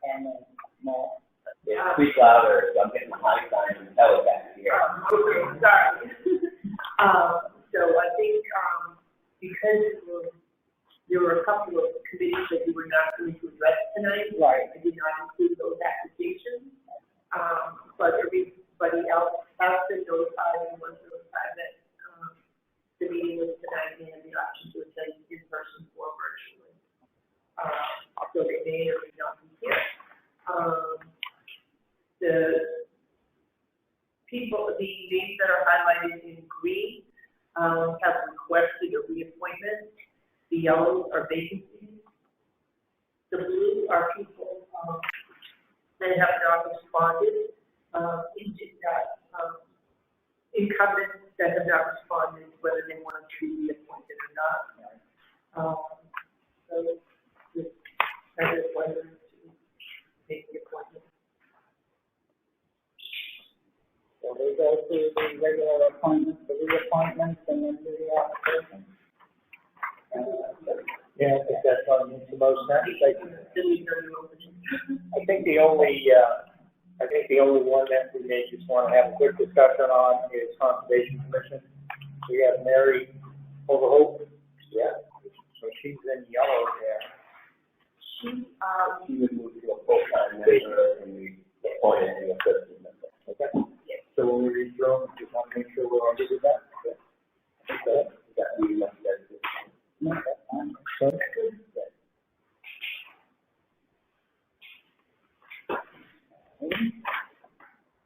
and more. Yeah, speak louder, so I'm getting high signs and tell it back here. Okay, sorry. So I think, because there were a couple of committees that we were not going to address tonight. Right. I did not include those applications. But everybody else has been notified and was notified that, the meeting was tonight and the option to attend in person or virtually. So they may or may not be here. The people, the names that are highlighted in green, have requested a reappointment. The yellows are vacancies. The blue are people, that have not responded, incumbents that have not responded, whether they want to be appointed or not. So, that is whether to make the appointment. So we go through the regular appointments, the reappointments, and then do the application. Yeah, I think that's what makes the most sense. I think the only one that we may just want to have a quick discussion on is Conservation Commission. We have Mary Overholt. Yeah. So she's in yellow there. She would move to a full-time member and we appointed an assistant member. Okay. So when we read through them, just want to make sure we're all good with that. Okay. That we must get.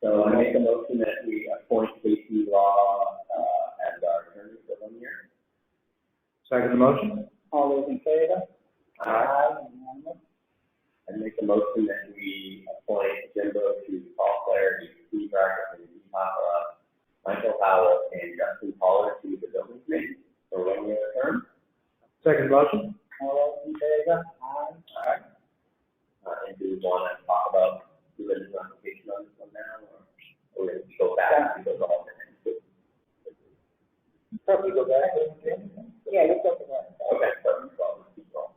So I make a motion that we appoint Casey Law as our attorney for 1 year. Second motion. All those in favor? Aye. I make a motion that we appoint Jimbo to Paul Flaherty, Steve Rackett, and Steve Hopper, Michael Howell, and Justin Pollard to the building committee for 1 year term. Second motion. All those in favor? Aye. Aye. And do we want to talk about doing an application on this one now, or we're going to go back and go to all the things? Probably go back. Yeah, let's go for that. Okay, perfect. So let's keep going.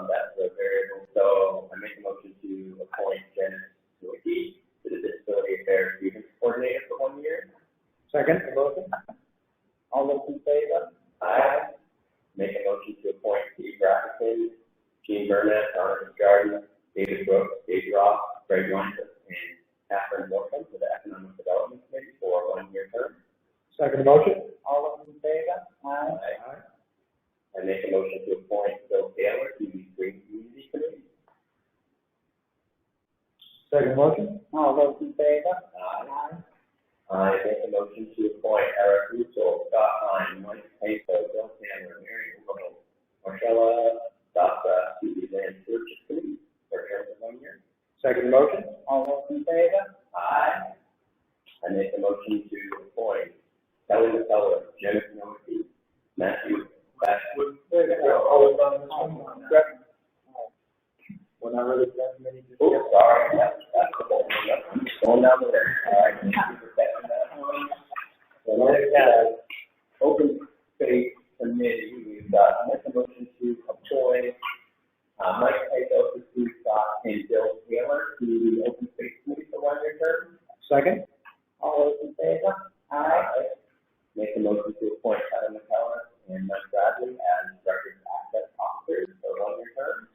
That's the variable. So I make a motion to appoint Dennis Wicki to the Disability Affairs Grievance Coordinator for 1 year. Second motion. All those in favor? Aye. Make a motion to appoint Steve Rackett, Gene Burnett, Donna Garden, David Brooks, Dave Ross, Greg Weintraub, and Catherine Morton to the Economic Development Committee for a 1 year term. Second motion. All those in favor? Aye. Aye. I make a motion to appoint Bill Taylor to the Green Community Committee. Second motion. All those in favor? Aye. I make a motion to appoint Eric Russo, Scott Hine, Mike Paso, Bill Taylor, Mary Overholt, Marcella Dasa to the Land Stewardship Committee for a term of 1 year. Second motion. All those in favor? Aye. I make a motion to appoint Kelly McCullough, Jim Northey, Matthew Bashwood. Hold on this one. We're not really that many. Oh, sorry, that's the whole thing. Going down the list. All right, thank you for catching that. So next, Open Space Committee, we've got, I make a motion to appoint Mike Paso, Steve Scott, and Bill Taylor to the Open Space Committee for 1 year term. Second. All those in favor? Aye. Make a motion to appoint Kelly McCullough and Mike Bradley as Records Access Officers for 1 year term.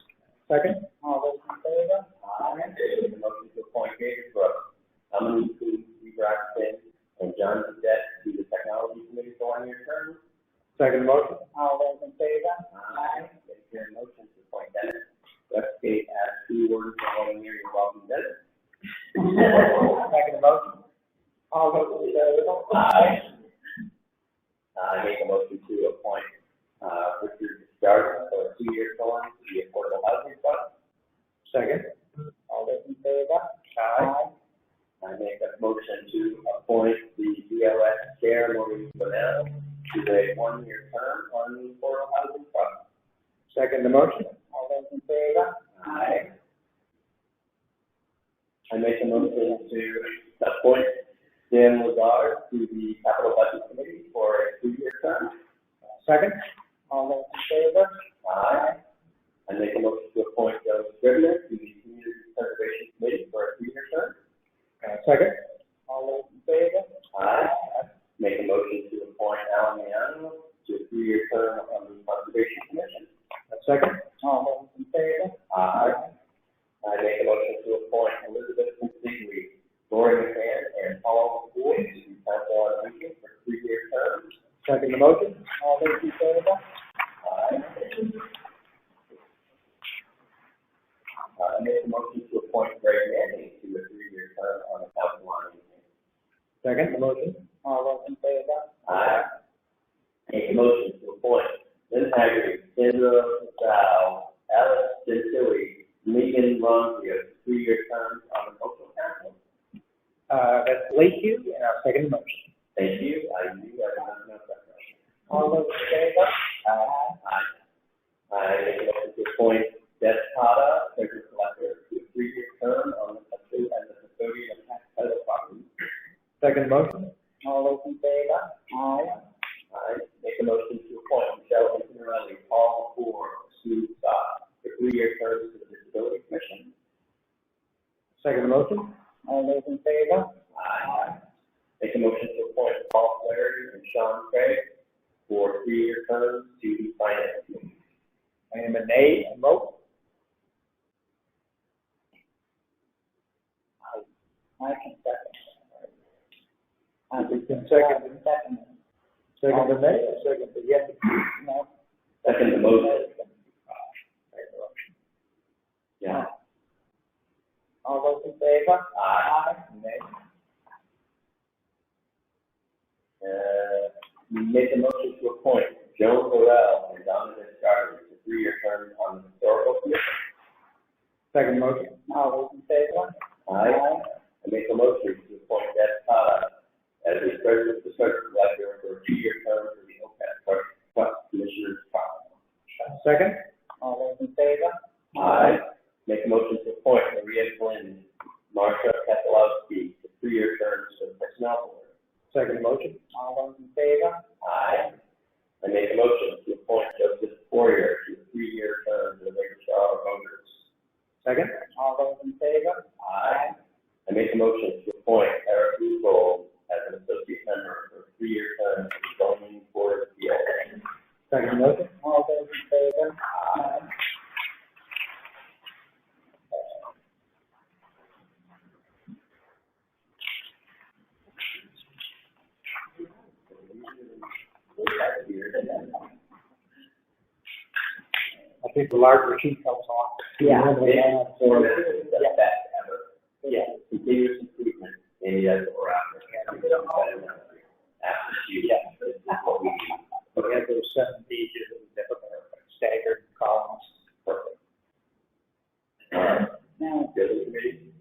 Second. All those in favor? Aye. Make a motion to appoint David Brooks, Emily Steve Braxton, and John Cadet to the Technology Committee for 1 year term. Second motion. All those in favor? Aye. Make a motion to appoint Dennis Westgate as steward for 1 year. You're welcome, Dennis. Second motion. All those in favor? Aye. I make a motion to appoint Richard Darden for a 2 year term to the Affordable Housing Fund. Second. All those in favor? Aye. I make a motion to appoint the DLS Chair, Maurice Bonell, to a 1 year term on the Affordable Housing Fund. Second the motion. All those in favor? Aye. I make a motion to appoint Dan Lazar to the Capital Budget Committee for a 2 year term. Second. All those in favor? Aye. I make a motion to appoint Joe Scrivener to the Community Preservation Committee for a 3 year term. Second. All those in favor? Aye. Make a motion to appoint Alan Miano to a 3 year term on the Conservation Commission. Second. All those in favor? Aye. I make a motion to appoint Elizabeth Consigli, Lori McMahon, and Paul Boyd to the Council on Aging for 3 year terms. Second the motion. All those in favor? Aye. I make a motion to appoint Greg Manning to a 3 year term on the Council on Aging. Second the motion. All those in favor? Aye. Make a motion to appoint Lynn Haggerty, Sandra Val, Alice Gentili, Megan Ronzio, 3 year terms on the Cultural Council. That's Lakeview, and I'll second the motion. Thank you. I knew I did not know that. All those in favor? Aye. I make a motion to appoint Deb Cotta, Treasurer Collector, to a 3 year term on the custodian and the custodian of tax title property. Second motion. All those in favor? Aye. I make a motion to appoint Michelle Antonelli, Paul Second motion? All those in favor? Aye. Make a motion to appoint Paul Flaherty and Sean Craig for 3-year terms to the Finance Committee. I am a nay, and vote. I can second. You can second. Second. Second to nay, or second to yes? No. Second the motion. Yeah. All those in favor? Aye. Nay. Make a motion to appoint Joan Burrell and Donovan Charlie to 3-year terms on the Historical Commission. Second motion? All those in favor? Aye. I make a motion to appoint Deb Cotta as the treasurer collector for a 2-year term for the OPEB Trust Commissioners Department. Second? All those in favor? Aye. Make a motion to appoint Maria Flynn, Marsha Keselowski to 3-year terms for the Personnel Board. Second motion? All those in favor? Aye. I make a motion to appoint Joseph Poirier to a 3-year term for the Registrar of Voters. Second? All those in favor? Aye. I make a motion to appoint Eric Lupol as an associate member for a 3-year term for the Zoning Board of Appeals. Second motion? All those in favor? Aye. I think the larger sheet helps on. Yeah. Format is the best ever. Yeah. Continuous improvement, maybe that's what we're after. After you, this is what we need. We have those 7 pages of staggered columns. Perfect. Now, Building committee?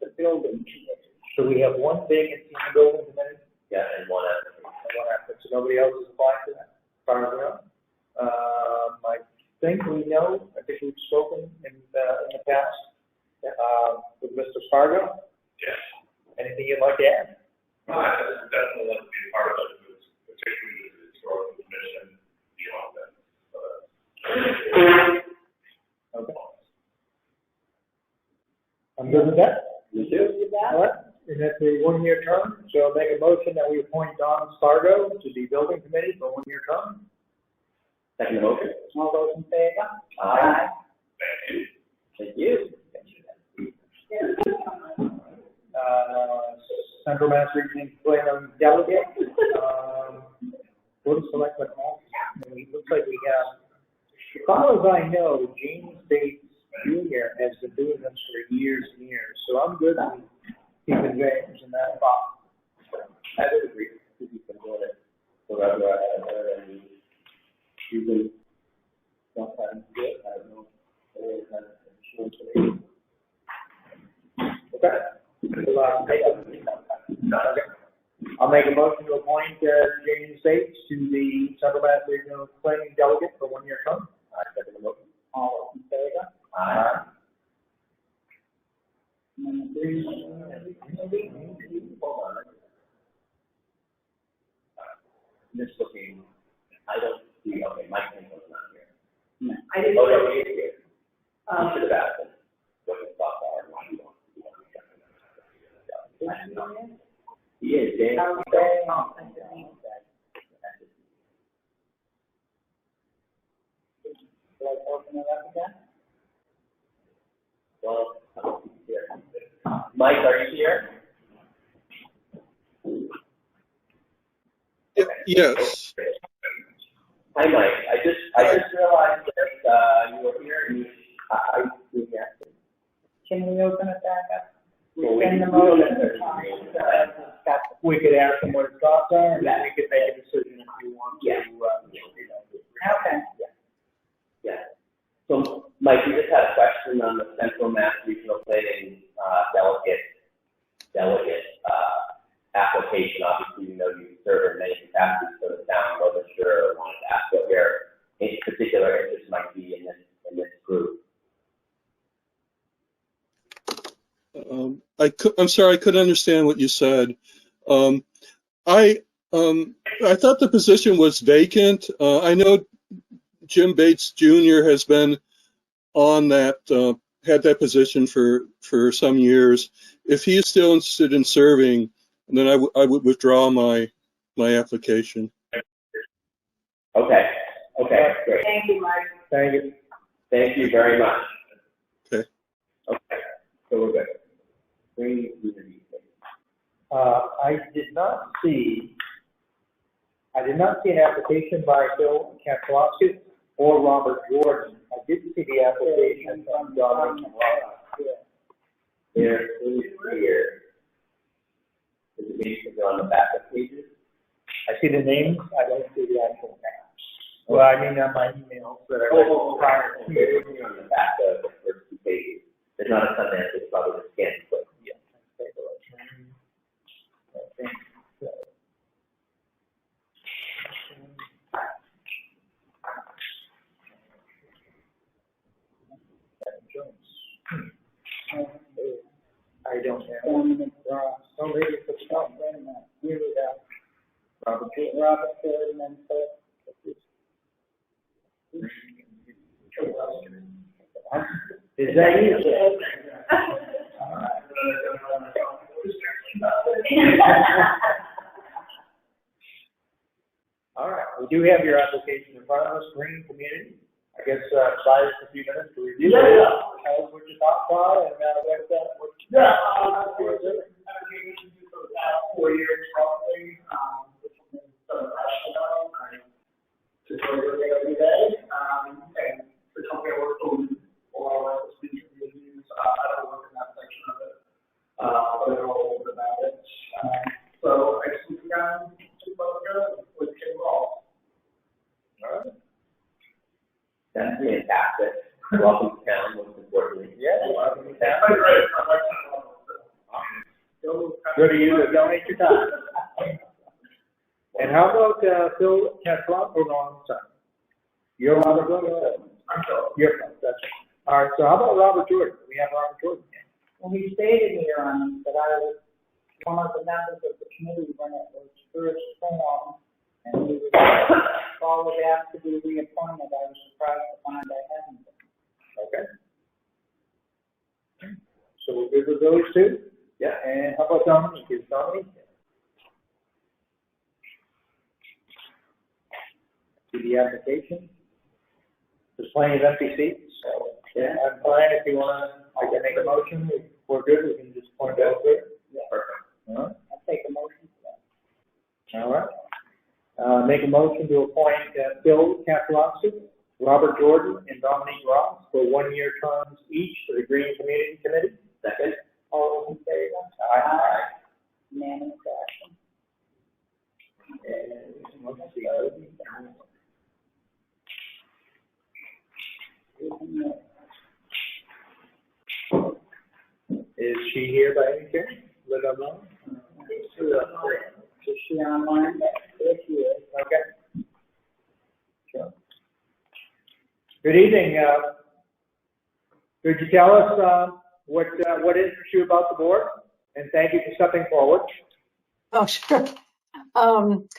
the building committee. So we have one vacancy in the building committee, Yeah, and one applicant. and one applicant, so nobody else is applying for that, as far as I know. I think we know, I think we've spoken in the past, with Mr. Spargo. Yes. Anything you'd like to add? No, I definitely want to be a part of it, particularly with the historical commission beyond that. Okay. I'm good with that. Me too. All right, and that's a 1-year term, so I'll make a motion that we appoint Don Spargo to the building committee for a 1-year term. Second the motion? All those in favor? Aye. Thank you. Thank you. Central Mass Region Planning Delegate, Board of Selectmen, it looks like we have, as far as I know, James Bates Jr. has been doing this for years and years, so I'm good with keeping James in that spot. I would agree, because he's been doing it forever, and he's been sometimes good, I don't know. I'll make a motion to appoint James Bates to the Central Mass Regional Planning Delegate for 1-year term. I second the motion. All those in favor? Aye. And the green Hold on. Just looking, I don't see, okay, Mike Pinkel's not here. No. I didn't. Oh, no, he is here. He should have asked him what his thoughts are and why he wants to be on the He is, Dan. Should I open it up again? Well, I don't think he's here. Mike, are you here? Yes. Hi, Mike. I just realized that you were here and I didn't ask him. Can we open it back up? Well, we- Send the we don't motion. necessarily- We could ask him what his thoughts are, and then we could make a decision if you want to. Yeah. Okay. Yeah. So, Mike, we just had a question on the Central Mass Regional Planning delegate application. Obviously, you know you serve in many capacities for the town. Wasn't sure, wanted to ask what your particular interest might be in this group. I'm sorry, I couldn't understand what you said. I thought the position was vacant. I know Jim Bates Jr. has been on that had that position for some years. If he is still interested in serving, then I would withdraw my application. Okay, great. Thank you, Mike. Thank you. Thank you very much. Okay. Okay, so we're good. Green community. I did not see an application by Bill Kaczynski or Robert Jordan. I did see the application from John and Robert. Here. Is it based on the backup pages? I see the names, I don't see the actual maps. Well, I mean, on my emails that I read prior to Here, on the back of the first two pages. There's not a ton there, it's probably the scan, but Yeah. Take a look. I think so. Adam Jones. I don't have. Oh, maybe it's a stop. Wait a minute. Here we go. Robert Jordan and Is that you? All right. All right, we do have your application in front of us, Green Community. I guess, buy us a few minutes to review. Tell us what your thoughts are and, what's that? Yeah, 4 years probably, which is rational. I just work every day, and the company I work for all of speech reviews. I don't work in that section of it, but they're all open about it. So I just moved around 2 months ago with Kim Ross. All right. That's fantastic. Welcome to town, most importantly. Yeah, welcome to town. That's great. I like that. Good of you to donate your time. And how about, Phil Kaczynski? Oh, no, I'm sorry. You're Robert Jordan? I'm sorry. You're, that's it. All right, so how about Robert Jordan? We have Robert Jordan here. Well, he stated here on that I was one of the members of the committee when it was first formed, and he was followed after the reappointment. I was surprised to find I hadn't been. Okay. So we're good with those two? Yeah. And how about Dominique? Is Dominique? See the application? There's plenty of empty seats, so yeah, I'm fine if you want to, I can make a motion. If we're good, we can just point out there. Yeah. Perfect. All right. I'll take a motion for that. All right. Make a motion to appoint Phil Kaczynski, Robert Jordan, and Dominique Ross for 1-year terms each to the Green Community Committee. Second. All those in favor? Aye. Unanimous action. And let's see. Is she here by any chance? Let them know. Is she online? Yes, she is. Okay. Sure. Good evening. Could you tell us what interests you about the board? And thank you for stepping forward. Oh, sure.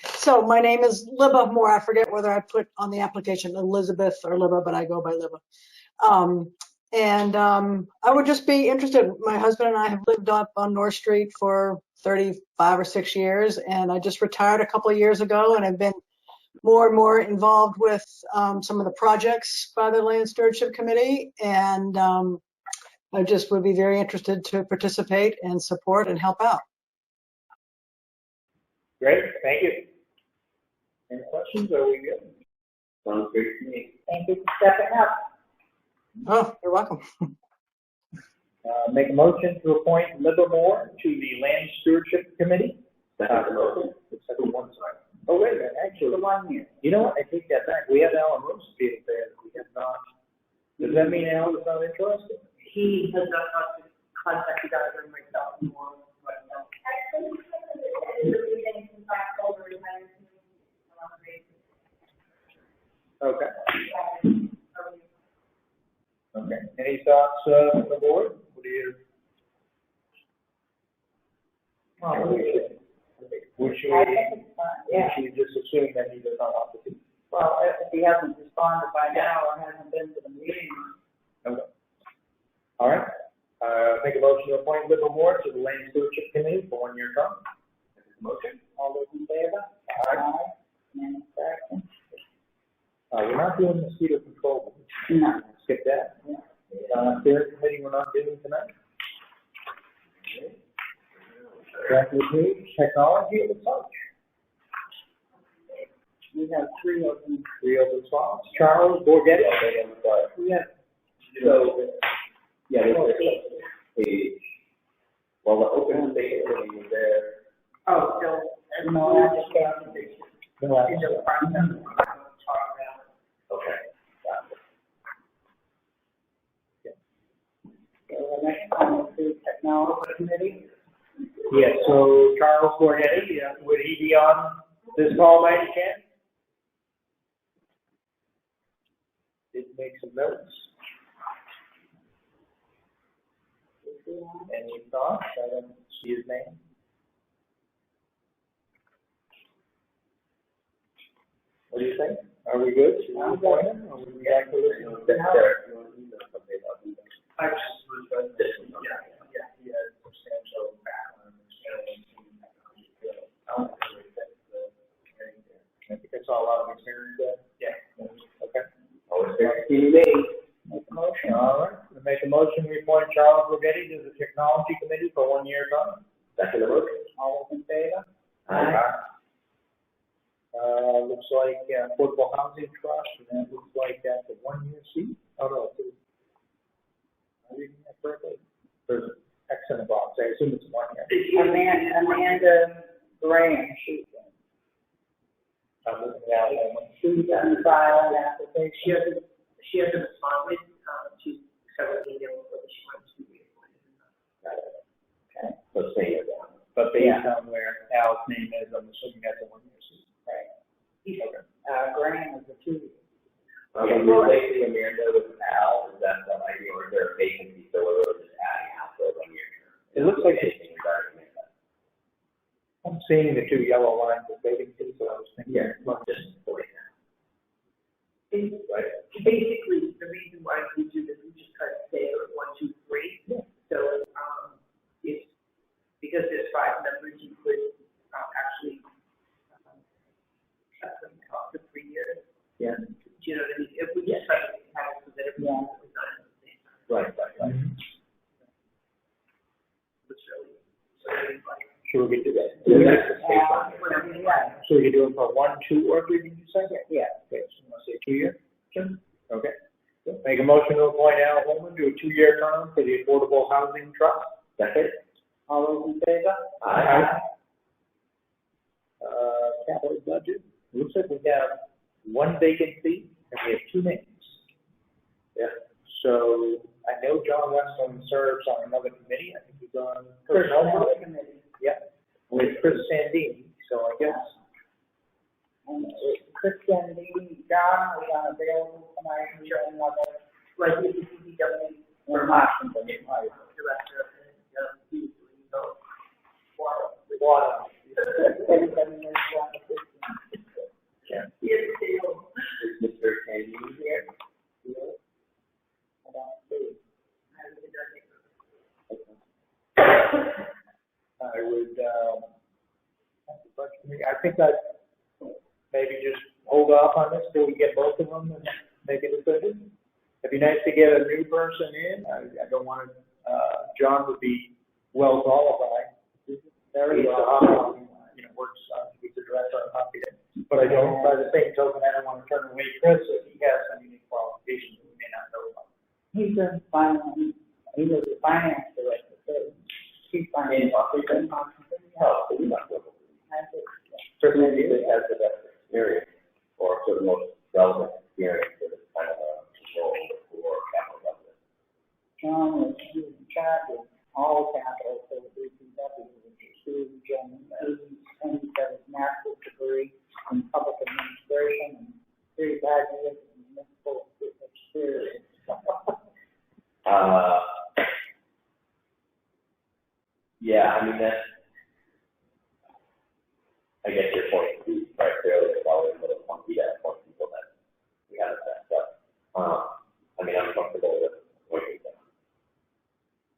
So my name is Libba Moore. I forget whether I put on the application Elizabeth or Libba, but I go by Libba. I would just be interested. My husband and I have lived up on North Street for 35 or 6 years, and I just retired a couple of years ago, and I've been more and more involved with some of the projects by the Land Stewardship Committee, and I just would be very interested to participate and support and help out. Great, thank you. Any questions? Are we good? Sounds great to me. Thank you for stepping up. Oh, you're welcome. Make a motion to appoint Livermore to the Land Stewardship Committee. Second motion. The second one, sorry. Oh, wait a minute, actually, 1 year. You know what, I take that back. We have Alan Rosefield there, we have not. Does that mean Alan is not interested? He has not contacted either myself or myself. Okay. Okay. Any thoughts from the board? What do you? Would you, I think it's fine, yeah. would you just assume that he does not want to be? Well, if he hasn't responded by now or hasn't been to the meeting. Okay. All right, make a motion to appoint Livermore to the Land Stewardship Committee for 1 year term. Motion, All those in favor? Aye. And second? We're not doing mosquito control. No. Skip that. Yeah. Steering committee, we're not doing tonight. Technology of the touch. We have 3 of them. 3 open spots. Charles Borghetti. Yeah. So, yeah, this is page, well, the open space committee was there. Oh, no, and no application. No In the process. Okay. So the next one is the technology committee. Yes, so Charles Borghetti, would he be on this call by any chance? Did make some notes. Any thoughts? I don't see his name. What do you think? Are we good? Should we appoint him, or would we like to listen? I just was, yeah, he has substantial background in scaling and technology. I don't really fit the training there. I think that's all out of experience there. Yeah. Okay. Always fair to see me. Make a motion. All right. We make a motion, we appoint Charles Borghetti to the Technology Committee for 1 year term. Second motion. All those in favor? Aye. Looks like Affordable Housing Trust, and that looks like that's a 1 year seat. Oh, no, it's am I reading that correctly? There's an X in the box. I assume it's 1 year. Amanda Graham, she's I'm looking at it. she's on file an application. She hasn't responded, to several emails, but she wants to be appointed. Okay. Let's say it down. But based on where Al's name is, I'm assuming that's a 1 year seat. Right. Okay. Graham is a 2 year. When you replace the Amanda with Al, is that the idea, or is there a vacancy, so we're really just adding Al for 1 year? It looks like it's, Anything regarding that? I'm seeing the 2 yellow lines of vacancy, so I was thinking. Yeah, not just for it now. Right? Basically, the reason why we do this, we just try to stay at 1, 2, 3. Yeah. So, it's because there's 5 members, you could actually cut them off to 3 years. Yeah. Do you know what I mean? If we just try to have it so that everyone is not at the same time. Right. It's really, so everybody. Sure, we can do that. Whatever you like. So we can do it for 1, 2, or 3, did you say? Yeah. Okay, so you want to say 2 year? Sure. Okay. Make a motion to appoint Al Holman to a 2 year term for the Affordable Housing Trust. Second. All those in favor? Aye. Capital budget, looks like we have 1 vacancy and we have 2 names. Yeah. So I know John Westland serves on another committee. I think he's on Personnel personnel. committee. Yeah. With Chris Sandini, so I guess. And Chris Kennedy, John, was unavailable tonight, and another, Like, if you don't or Washington, right? director and, he's doing those. Water. Everybody knows John is Yeah. Yes, they will. Is Mr. Candy here? I don't see. I would, I think I'd maybe just hold off on this till we get both of them and make a decision. It'd be nice to get a new person in. I don't want to, John would be well qualified. Very well, works, he's the director of Hopkins. But I don't, by the same token, I don't want to turn away Chris if he has some unique qualifications that we may not know about. He's a finance, he was the finance director, so he's finance. Oh, we're not going to. Certainly, he has the best experience, or sort of most relevant experience for this kind of a role for capital government. John was, he was in charge of all capital for the DPW, which is huge, and he's got his master's degree in public administration and 35 years in municipal experience. Yeah, I mean, that's, I guess your point would be right there, it's always a little funky to have more people that we haven't set up. I mean, I'm comfortable with working with them.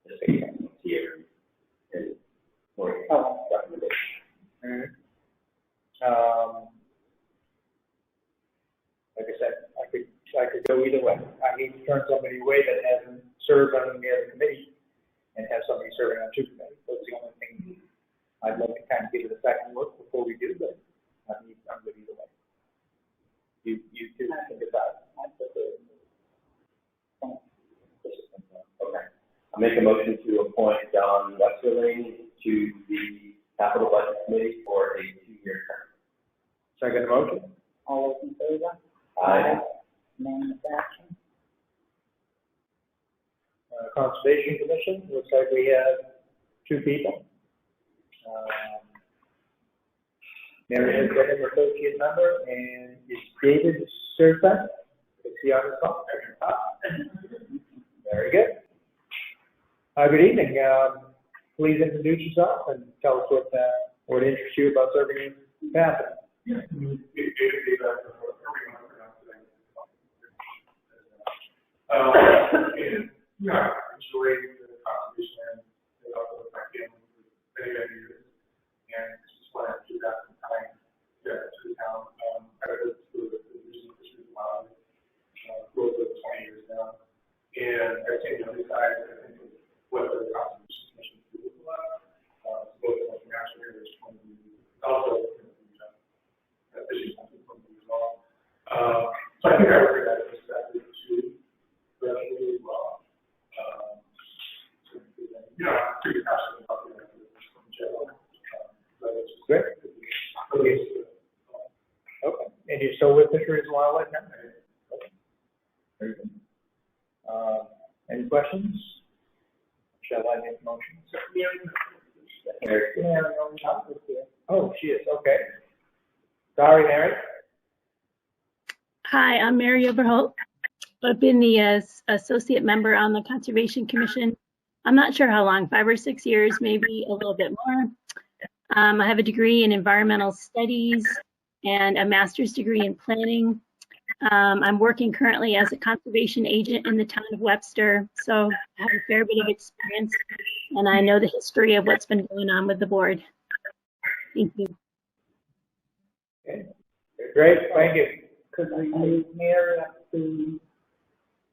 Just make that one here. And more recommendation. Like I said, I could go either way. I hate to turn somebody away that hasn't served on the other committee and have somebody serving on two committees. Those are the only things I'd love to kind of give it a second look before we do, but I'm good either way. You two can decide. Okay. I'll make a motion to appoint John Westerling to the Capital Budget Committee for a 2-year term. Second motion. All those in favor? Aye. Unanimous action. Conservation Commission, looks like we have 2 people. Mary has been an associate member, and is David Serta? Is he on the phone? Very good. Good evening. Please introduce yourself and tell us what interests you about serving in Bath. Yeah, enjoy the conservation and also with my family for many, many years. And just wanted to give that some time to the town. I was to the Division of Fisheries and Wildlife for over 20 years now. And I think on this side, I think what the Conservation Commission do a lot, both from a natural heritage point of view, also from a fishing point of view as well. So I think I would bring that perspective to really well. Yeah, pretty passionate about the in general. Great. Okay. And you're still with Fisheries and Wildlife now? Okay. Very good. Any questions? Shall I make a motion? Oh, she is. Okay. Sorry, Mary. Hi, I'm Mary Overholt. I've been the associate member on the Conservation Commission. I'm not sure how long, 5 or 6 years, maybe a little bit more. I have a degree in environmental studies and a master's degree in planning. I'm working currently as a conservation agent in the town of Webster, so I have a fair bit of experience, and I know the history of what's been going on with the board. Thank you. Okay. Great, thank you. Could we move Mary up to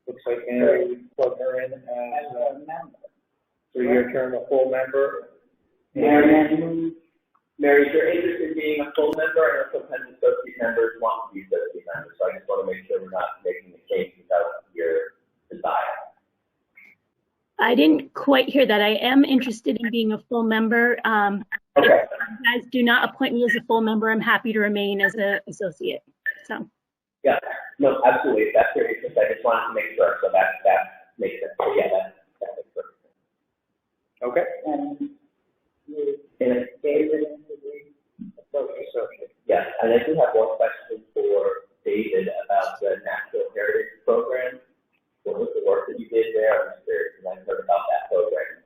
Looks like Mary, we plug her in as a member? 3-year term, a full member. Mary, if you're interested in being a full member, I know sometimes associate members want to be associate members, so I just want to make sure we're not making the change without your desire. I didn't quite hear that. I am interested in being a full member. Okay. If you guys do not appoint me as a full member, I'm happy to remain as an associate. So. Yeah, no, absolutely. If that's your interest, I just wanted to make sure, so that makes sense. So yeah, that makes perfect sense. Okay. And And David into the Associate. yeah, and I do have one question for David about the Natural Heritage Program. What was the work that you did there? I'm just curious, because I've heard about that program.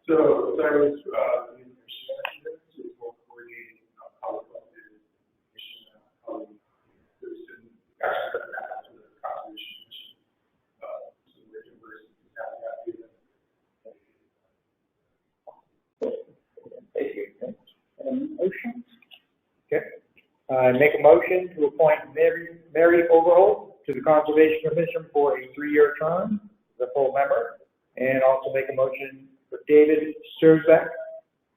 So there was the information that was both coordinating how we funded mission, how we actually got that to the Conservation Commission. So the university have that data. Thank you. motion? Okay. Make a motion to appoint Mary Overholt to the Conservation Commission for a 3-year term, as a full member, and also make a motion for David Sturzak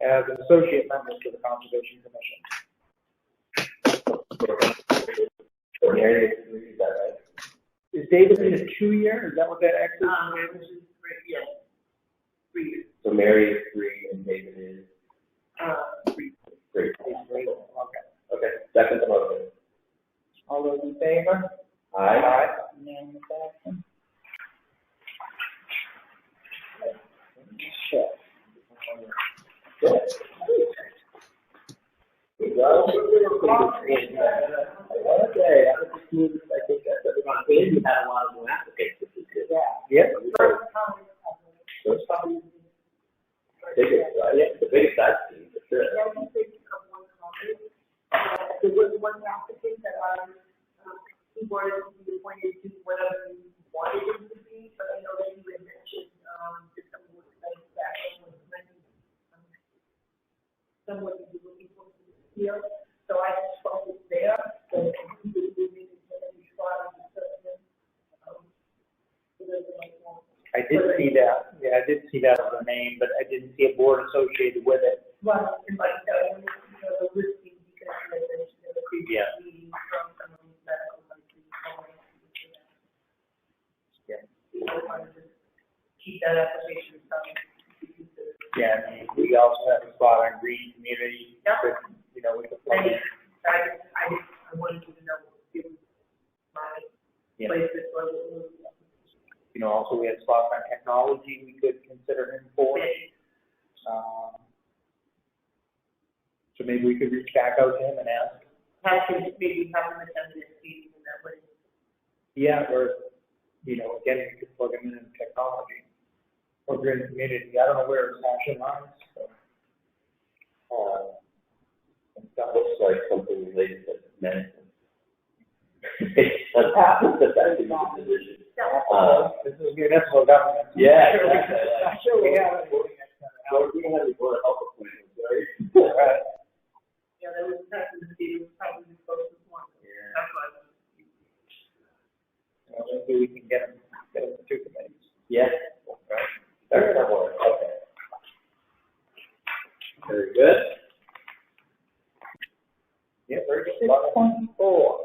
as an associate member to the Conservation Commission. Is that right? Is David in a 2-year? Is that what that actually is? Yes. 3 years. So Mary is 3 and David is 3. 3. Okay. Okay, second the motion. All those in favor? Aye. Unanimous action. Sure. Good. Good job. Okay, I think that's everyone. We had a lot of new applicants, which is good. Yeah. So it's probably the biggest I've seen, for sure. There was one applicant that he wanted to be appointed to whatever he wanted him to be, but I know that he had mentioned that someone was like someone to be looking for the field. So I just focused there, so we would be moving to any spot in the system. So those are my thoughts. I did see that, yeah, I did see that as a name, but I didn't see a board associated with it. Well, and like, you know, the listing, because I mentioned in the previous meeting from some of these medical companies. Yeah. So I wanted to keep that application coming. Yeah, I mean, we also have a spot on green community. Yeah. That, you know, we could plug in. I wanted you to know, it was my Yeah. place that was. You know, also we had spots on technology we could consider him for. So maybe we could reach back out to him and ask. Maybe have him attend this meeting in that way. Yeah, or, you know, again, we could plug him in technology. Or green community, I don't know where his passion lies, so. That looks like something related to medicine. It happens that that's a position. This is municipal government. Yeah, I'm sure we have it. Well, we don't have any board of health appointments, right? Right. Yeah, that was probably the closest one. Yeah. That's why. You know, maybe we can get him to two committees. Yeah. Right. Very good. Okay. Very good. Yeah, very good. 6.4.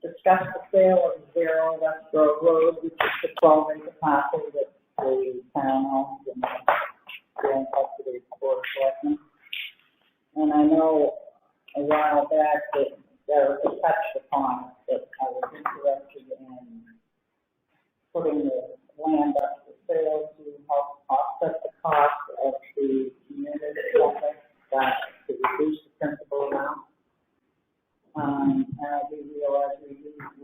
Discuss the sale of 0 Westboro Road, which is the 12-acre parcel that the town owns and going up to the Board of Selectmen. And I know a while back that there was touched upon it, that I was interested in putting the land up for sale to help offset the cost of the community center, that to reduce the principal amount. And I do realize we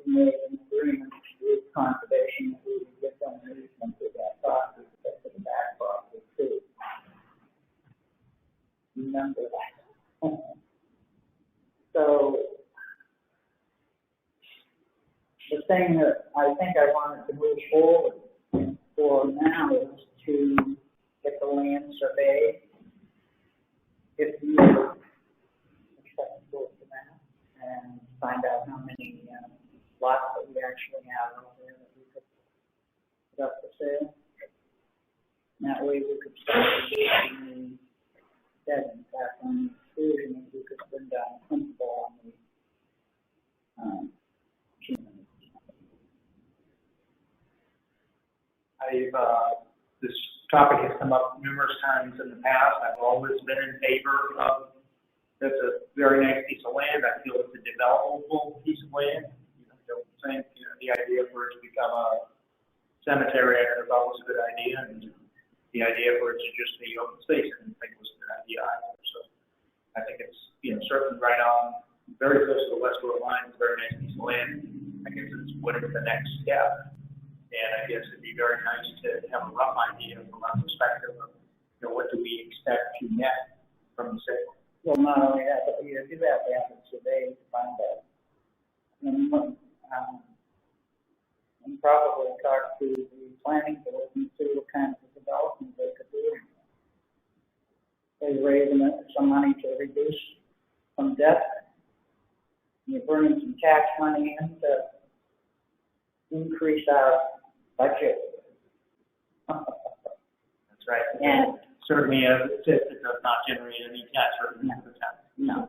made an agreement with conservation that we would give them an easement to that property, but to the back property too. Remember that. So the thing that I think I wanted to move forward for now is to get the land surveyed. If you are acceptable to that, and find out how many lots that we actually have out there that we could put up for sale. And that way we could start reducing the debt impact on the exclusion, and we could bring down principal on the community. This topic has come up numerous times in the past. I've always been in favor of. That's a very nice piece of land. I feel it's a developable piece of land. You know, I don't think, you know, the idea for it to become a cemetery is always a good idea, and the idea for it to just be open space, I didn't think was a good idea either. So I think it's, you know, certainly right on, very close to the Westboro line. It's a very nice piece of land. I guess it's what is the next step, and I guess it'd be very nice to have a rough idea from our perspective of, you know, what do we expect to net from the sale. Well, not only that, but you do have to have it surveyed to find out. And probably talk to the planning board and see what kind of development they could do. They raise some money to reduce some debt. You're bringing some tax money in to increase our budget. That's right. And certainly, as it sits, it does not generate any tax revenue for the town. no.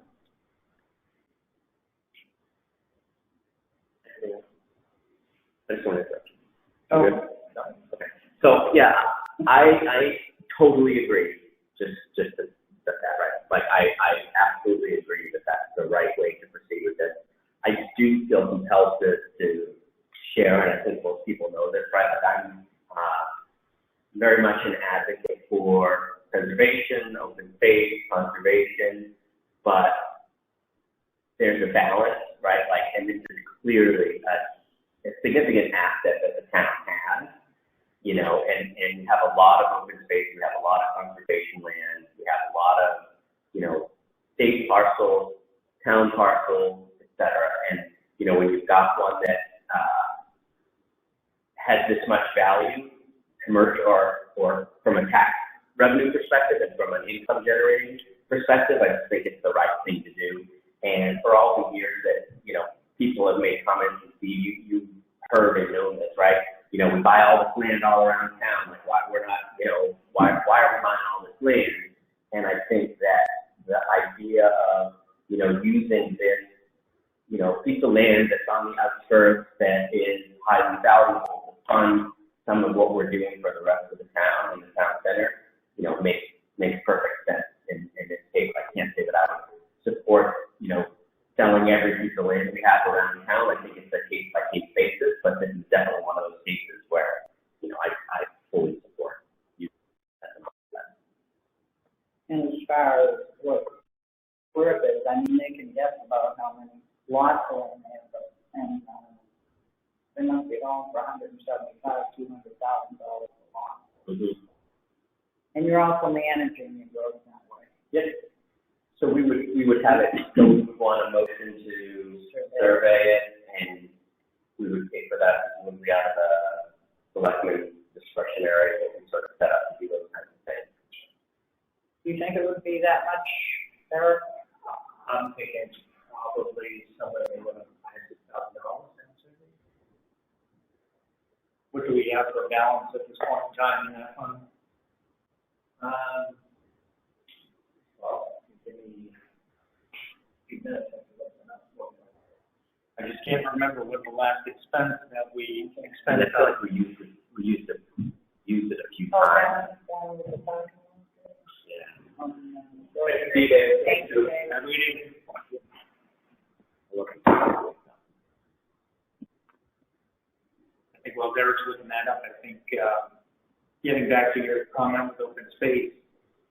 I just wanted to. Oh. Good? No? Okay. So, yeah, I totally agree. Just to set that right. Like, I absolutely agree that that's the right way to proceed with this. I do feel compelled to share, and I think most people know this, right? Like, I'm very much an advocate for preservation, open space, conservation, but there's a balance, right? Like, and this is clearly a significant asset that the town has, you know, and we have a lot of open space, we have a lot of conservation land, we have a lot of, you know, state parcels, town parcels, et cetera. And, you know, when you've got one that has this much value, commercial or from a tax revenue perspective and from an income generating perspective, I just think it's the right thing to do. And for all the years that, you know, people have made comments, and Steve, you heard and known this, right? You know, we buy all this land all around town. Like, why we're not, you know, why are we buying all this land? And I think that the idea of, you know, using this, you know, piece of land that's on the outskirts that is highly valuable to fund some of what we're doing for the rest of the town and the town center, you know, makes perfect sense. In this case, I can't say that I would support, you know, selling every piece of land we have around town. I think it's a case by case basis, but this is definitely one of those cases where, you know, I fully support you. And as far as what worth is, I mean, they can guess about how many lots are in there, but, and they must be going for $175,000, $200,000 a lot. Mm-hmm. And you're also managing your roads that way. Yes. So we would have it, so we would want a motion to survey it, and we would pay for that, when we have the selectmen discretionary, what we sort of set up to do those kinds of things. Do you think it would be that much, Eric? I'm thinking probably somewhere around $100,000. What do we have for a balance at this point in time in that fund? Well, give me a few minutes. I just can't remember what the last expense that we expended. I feel like we used it a few times. Yeah. Thank you. I think while Derek's looking that up, I think getting back to your comment with open space,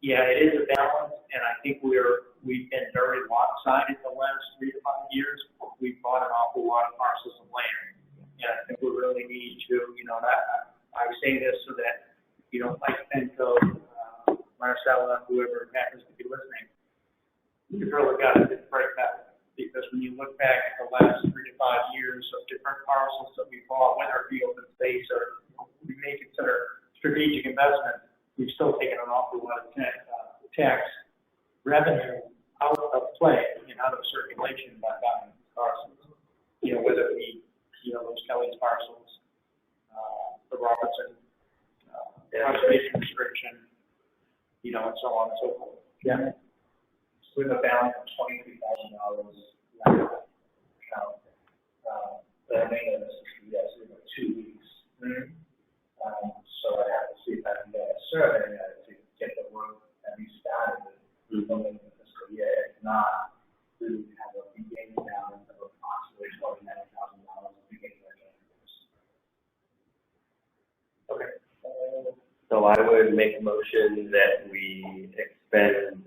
yeah, it is a balance, and I think we've been very lopsided the last 3 to 5 years. We've bought an awful lot of parcels of land, and I think we really need to, you know, I say this so that you don't like think of Marcella, whoever happens to be listening. We've really got to break that, because when you look back at the last 3 to 5 years of different parcels that we bought, whether it be open space or we may consider strategic investment, we've still taken an awful lot of tax revenue out of play and out of circulation by buying parcels. You know, whether it be, you know, those Kelly's parcels, the Robertson conservation restriction, you know, and so on and so forth. Yeah. So we have a balance of $23,000 left account. The remaining is, yes, we have 2 weeks. Mm-hmm. So I have to see if I can get a survey to get the work at least started in the fiscal year. If not, we would have a beginning balance of approximately $29,000 beginning of January. Okay. So I would make a motion that we expend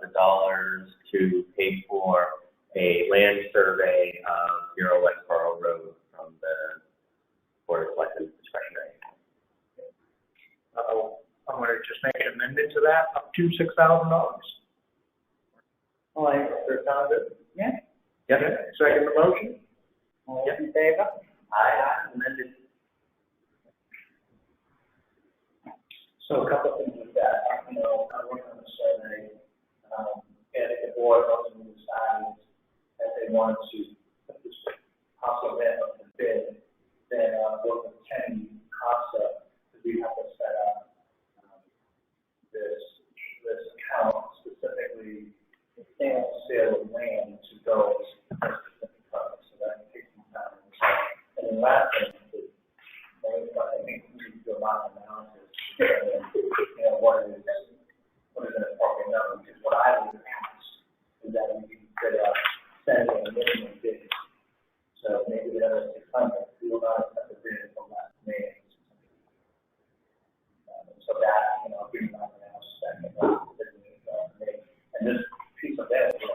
the dollars to pay for a land survey of 0 Westboro Road from the Board of Selectmen discretionary. I'm going to just make an amendment to that, up to $6,000. All right, that sounds good. Yeah. Yep. Second the motion. All in favor? Aye. Amended. So a couple of things with that, you know, I worked on the survey, and if the board ultimately decides that they want to put this parcel in of the bid, then work with Kenny Costa, because we have to set up this account specifically the sale of land to go to a specific purpose. So that takes some time. And then last thing, I think we need to do a lot of analysis. You know, what is an appropriate number? Because what I would ask is that we could send a minimum bid. So maybe the other 600, we will not accept the bid until last May. So that, you know, giving us an analysis that can make. And this piece of that is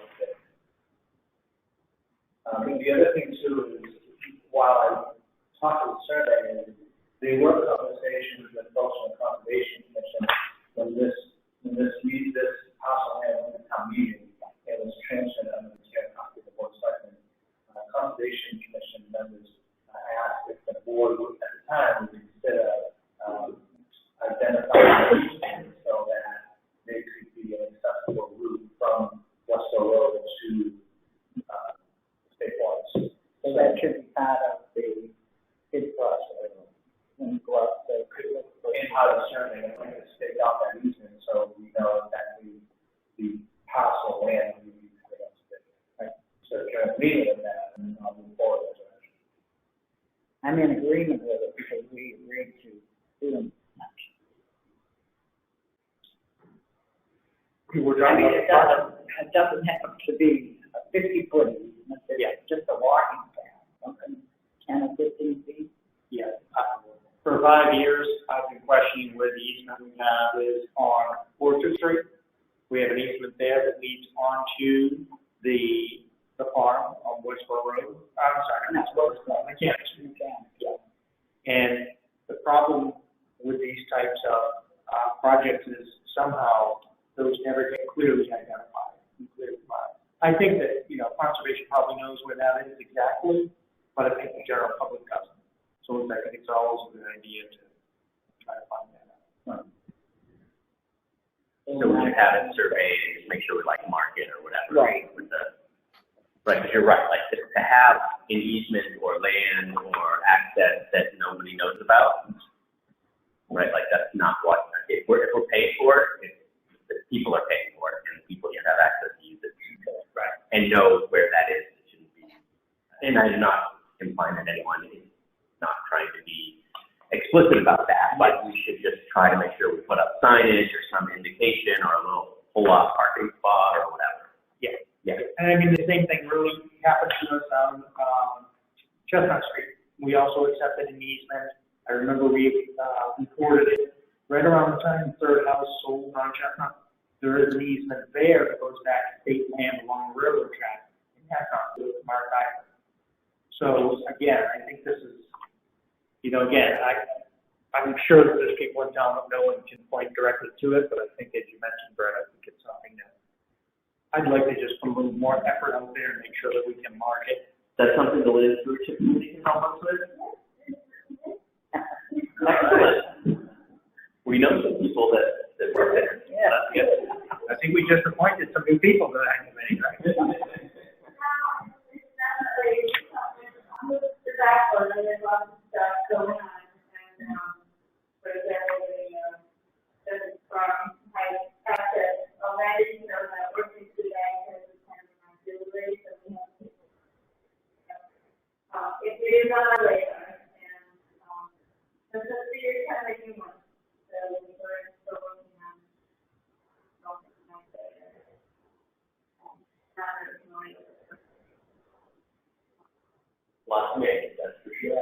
we're I talking mean, about. it doesn't have to be a 50-foot easement, it's just a walking path, something 10 or 15 feet. Yeah, for 5 years, I've been questioning where the easement we have is on Orchard Street. We have an easement there that leads onto the farm on Westboro Road. I'm sorry, not Westboro, Mechanic Street. Yeah. And the problem with these types of projects is somehow those never get clearly identified. I think that, conservation probably knows where that is exactly, but I think the general public doesn't. So I think it's always a good idea to try to find that out. So we should have it surveyed and just make sure we like mark it or whatever. Right. Right, because you're right, like to have an easement or land or access that nobody knows about, right, like that's not what, if we're paying for it, the people are paying for it and the people should have access to use it. Right. And know where that is. It shouldn't be, and I'm not implying that anyone is not trying to be explicit about that, but we should just try to make sure we put up signage or some indication or a little pull-off parking spot or whatever. Yeah. Yeah. And I mean, the same thing really happened to us on Chestnut Street. We also accepted an easement. I remember we reported it right around the time the third house sold on Chestnut. There is an easement there that goes back to state land along the railroad track in Hancock with Mark Iver. So again, I think this is, I'm sure that there's people in town that no one can point directly to it, but I think as you mentioned, Brett, I think it's something that I'd like to just put a little more effort out there and make sure that we can mark it. That's something the Liz Stewardship Committee can help us with. Excellent. We know some people that work there. Yeah. That's good. I think we just appointed some new people to that committee, right? It is on our radar, and this is your kind of new one, so we're still working on something like that. Lots of meetings, that's for sure.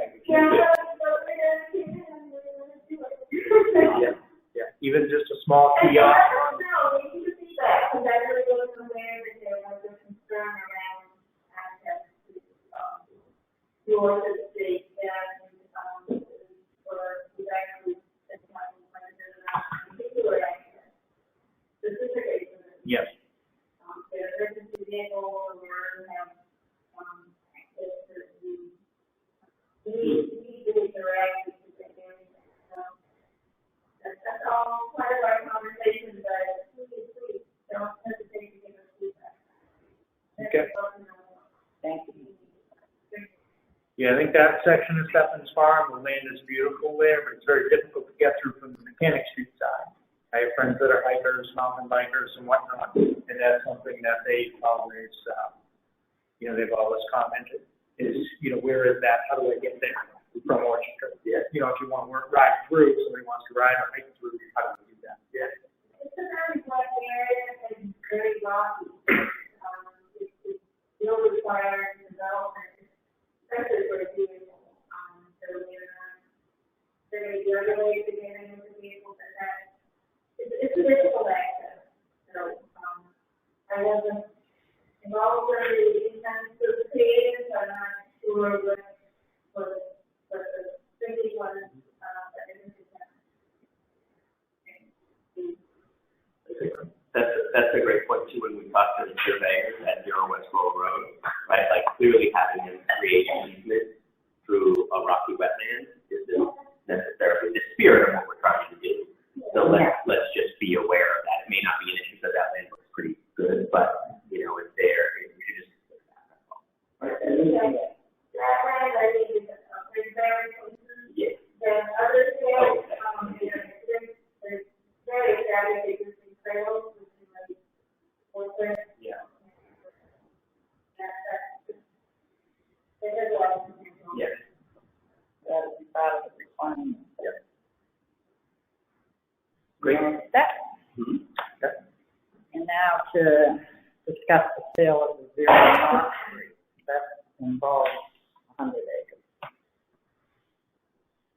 Yeah, even just a small kiosk. No, we need to see that, because I really wasn't aware that there was a concern around access to yours as a state, and for the actually, that's not particular access, specific access. Yes. Their emergency vehicle or have access to need to interact with the area. That's all part of our conversation, but please don't hesitate to give us feedback. Okay. Thank you. Yeah, I think that section of Stephen's Farm, the land is beautiful there, but it's very difficult to get through from the Mechanic Street side. I have friends that are hikers, mountain bikers, and whatnot, and that's something that they've always, they've always commented is, where is that? How do I get there from Orchard? Yeah. If you want to ride through, somebody wants to ride or hike through, how do we do that? Yeah. It's a very black area and very rocky. It still requires development, especially for vehicles. So there may be other ways to get into the vehicles and that. It's a difficult access. So I wasn't involved in the intent of the creative, so I'm not sure what the thinking was. That's a great point too when we talk to the surveyors at 0 Westboro Road, right? Like clearly having them create an easement through a rocky wetland isn't necessarily the spirit of what we're trying to do. So let's just be aware of that. It may not be an issue because that land looks pretty good, but it's there. We should just look at that. That's all. That land, I think, is very close. Yeah. The other trails, there's very established existing trails, which is like Orchard. Yeah. It has a lot of potential. Yes. That would be part of the requirement. Great. That. Mm-hmm. And And now to discuss the sale of the Zero Lot that involves 100 acres.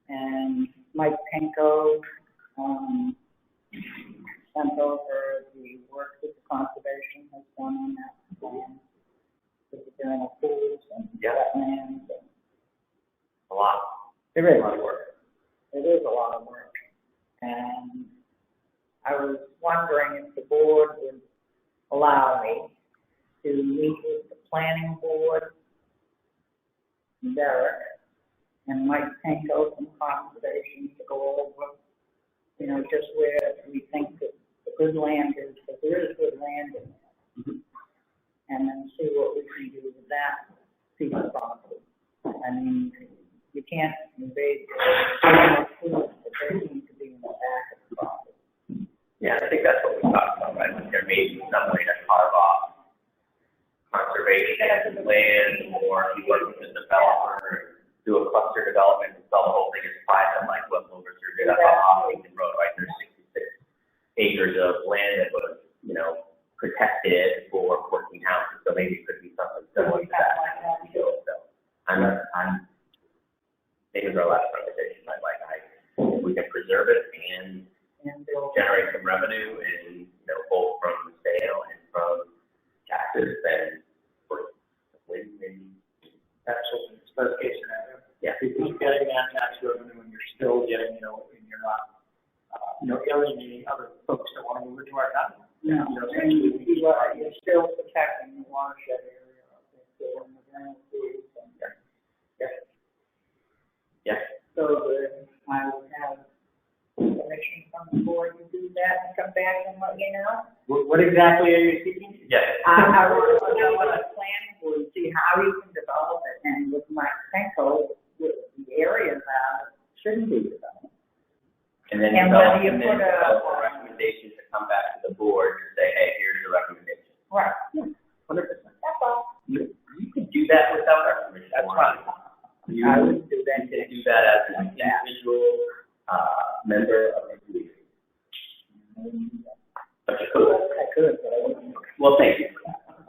And Mike Penko sent over the work that the conservation has done on that plan. With the vernal pools and wetlands. A lot. There is a lot of work. It is a lot of work. And I was wondering if the board would allow me to meet with the planning board, Derek, and Mike Panko from Conservation to go over, just where we think that the good land is, because there is good land in there. Mm-hmm. And then see what we can do with that piece of property. I mean, you can't invade the food, but they need to be in the back of the property. Yeah, I think that's what we talked about, right? Like there may be some way to carve off conservation land, or if you work with a developer, do a cluster development and sell the whole thing as private, like what Wilberser did up on Washington Road, right? There's 66 acres of land that was, protected for 14 houses, so maybe it could be something similar to that. So I'm thinking of our last conversation, if we can preserve it and generate some revenue and, both from the sale and from taxes, then maybe. Absolutely. It's best case scenario. Yeah. If you're getting that tax revenue and you're still getting, and you're not, alienating other folks that want to move into our town. No, you're still protecting the watershed area up there, still in the vernal pools. Yeah. So I would have permission from the board to do that and come back and let you know. What exactly are you seeking? Yes. I want to know what a plan would see how you can develop it, and with my Penko, the areas that shouldn't be developed. And then whether you develop put a recommendation to come back to the board and say, hey, here's your recommendation. Right. 100%. That's all. You can do that without our permission. That's fine. I wouldn't do that. You can do that as an individual member of the community. But you could. I could, but I wouldn't. Well, thank you.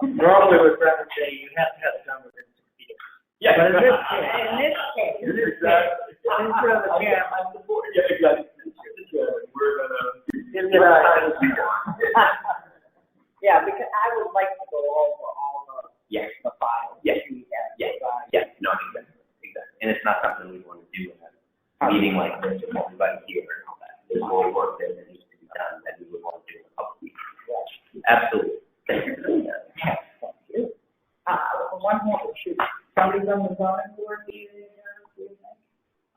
Normally, we'd rather say you have to have it done within 6 years. Yeah. But in this case, I'm supporting. Yeah, exactly. We're gonna give you that. Yeah, because I would like to go over all the files. Yes. Yes. No, exactly. And it's not something we want to do in a meeting like this with everybody here and all that. There's more work that needs to be done that we would want to do in a couple weeks. Yes. Absolutely. Thank you for doing that. Yes, thank you. One more issue. Somebody from the zoning board here, do you think?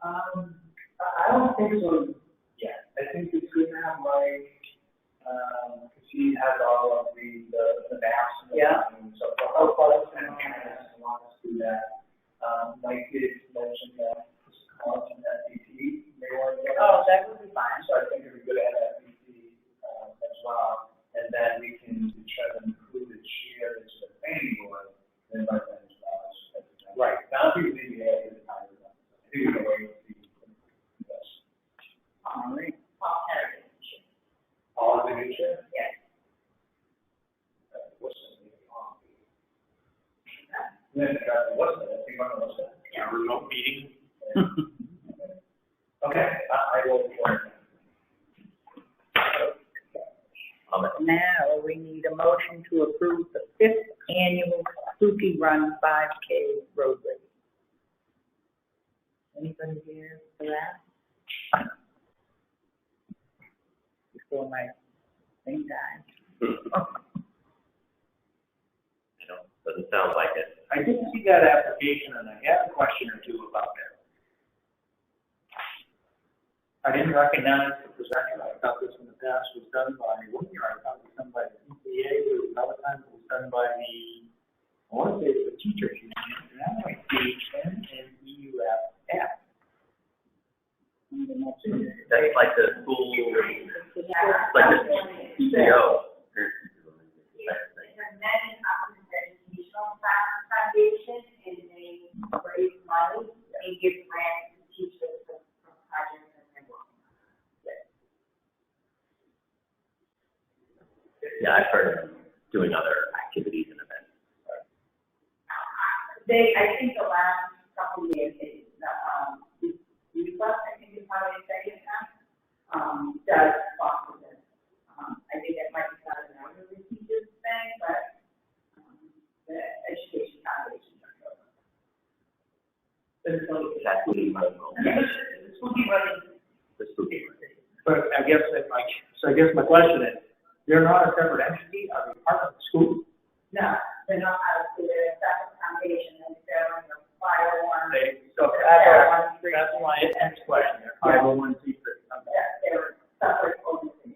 I don't think so. Yeah, I think it's good to have Mike, because he has all of the maps and so forth. As long as do that. Mike did mention that Collins and FBT may want to get. Oh, that would be fine. So I think it'd be good to have FBT as well, and then we can try to include it, share it to the planning board, and invite them as well. Right. Now, I think we need to add the time. I think we're going to see. All right. All in the new chair? Yes. What's the name? Then, what's the name? What's that? Yeah, remote meeting. Okay, I will. Now we need a motion to approve the 5th annual Spooky Run 5K road race. Anybody here for that? Before my thing dies. Doesn't sound like it. I did see that application, and I had a question or two about that. I didn't recognize the presenter. I thought this in the past was done by, one year I thought it was done by the EPA, another time it was done by I want to say the teachers union, and that might be NNEUF. That's like the school, like the CEO. Foundation, and they raise money and give grants to teachers for projects that they're working on. Yeah, I've heard of them doing other activities and events. I think the last couple of years, youth bus, I think is how they say it now, does sponsor this. I think it might be not an elderly teachers thing, but the education foundation. That's what you might know. This will be running. But I guess my question is, they're not a separate entity, are they part of the school? No, they're not out of, they're a separate foundation, and they're on the 501. So that's my next question, they're 501c3. They're separate organizations.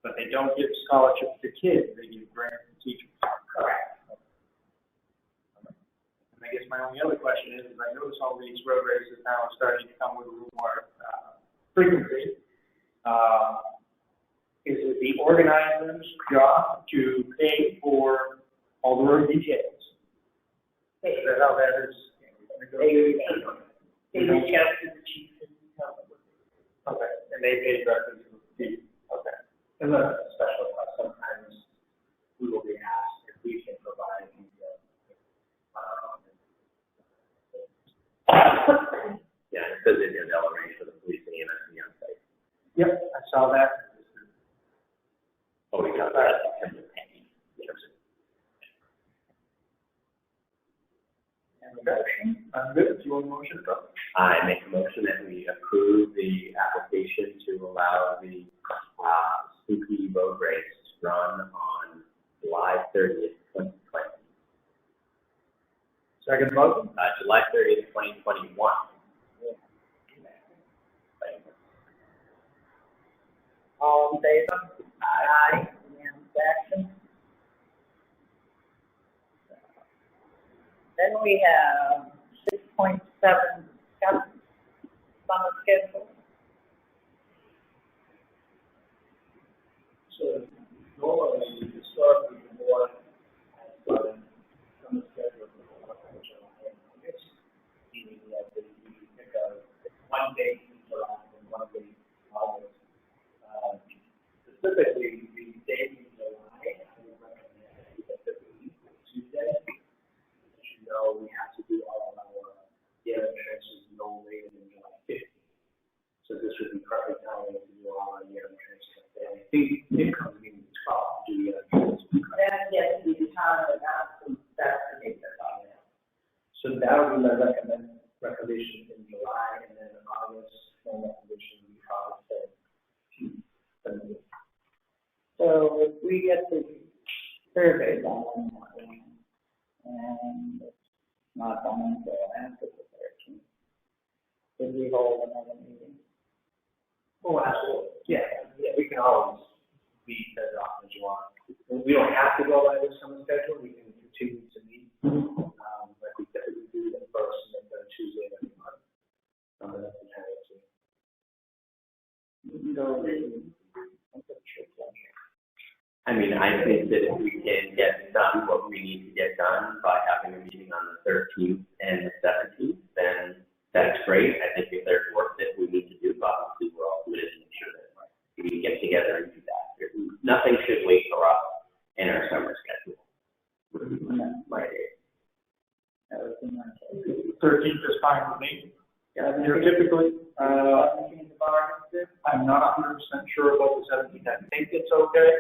But they don't give scholarships to kids, they give grants to teachers. Correct. And I guess my only other question is I notice all these road races now are starting to come with a little more frequency. Is it the organizer's job to pay for all the road details? Is that how that is? They reach out to the chief and tell them. Okay, and they pay directly to the chief. Okay. And then a special class, sometimes we will be asked if we can provide details. Yeah, it says in here they'll arrange for the police and EMS on site. Yep, I saw that. Oh, we got that. And the motion, I'm good. Do you want a motion to go? I make a motion that we approve the application to allow the Spooky Road Race to run on July 30th, 2020. Second motion? July 30th, 2021. All in favor? Aye. Unanimous action. Then we have 6.7 summer schedule. So normally, historically, the board has done some schedule for July and August, meaning that we pick up one day in July and one day in August. Specifically, the day in July, I would recommend that the week Tuesday. As you know, we have to do all of our year entrances no later than July 15th. So this would be perfect timing to do all our year entrances. And I think income meeting 12 do year entrances. Then, yes, we determine that's the date that's on there. So that would be my recommendation in July, and then in August, my recommendation would be August 17th. So if we get the survey done on that one, and it's not done until after the 13th, could we hold another meeting? Oh, absolutely. Yeah, we can always meet as often as you want. We don't have to go by the summer schedule, we can continue to meet. Like we typically do the first and the third Tuesday of every month. That's the time to. We can go with I mean, I think that if we can get done what we need to get done by having a meeting on the 13th and the 17th, then that's great. I think if there's work that we need to do, obviously we're all committed to make sure that we can get together and do that. Nothing should wait for us in our summer schedule. My day. that was in my case. 13th is fine with me. Yeah, You're typically, I'm I'm not 100% sure about the 17th. I think it's okay.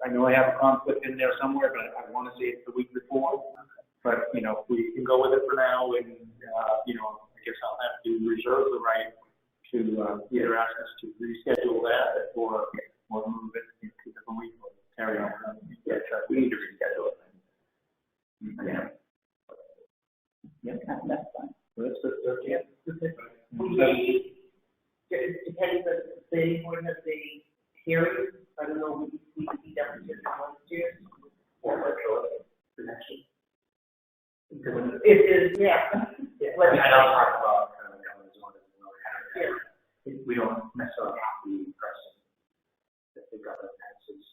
I know I have a conflict in there somewhere, but I want to see it the week before. But, you know, we can go with it for now, and, you know, I guess I'll have to reserve the right to either ask us to reschedule that or move it to a different week or carry on. Yeah, we need to reschedule it. Yeah. Yeah, that's fine. That's the 13th. Depending on the planning board has a hearing, I don't know, we could be done with volunteers or virtual connection. It is, yeah. And I'll talk about kind of governance on it. We don't necessarily have to be present. If the government passes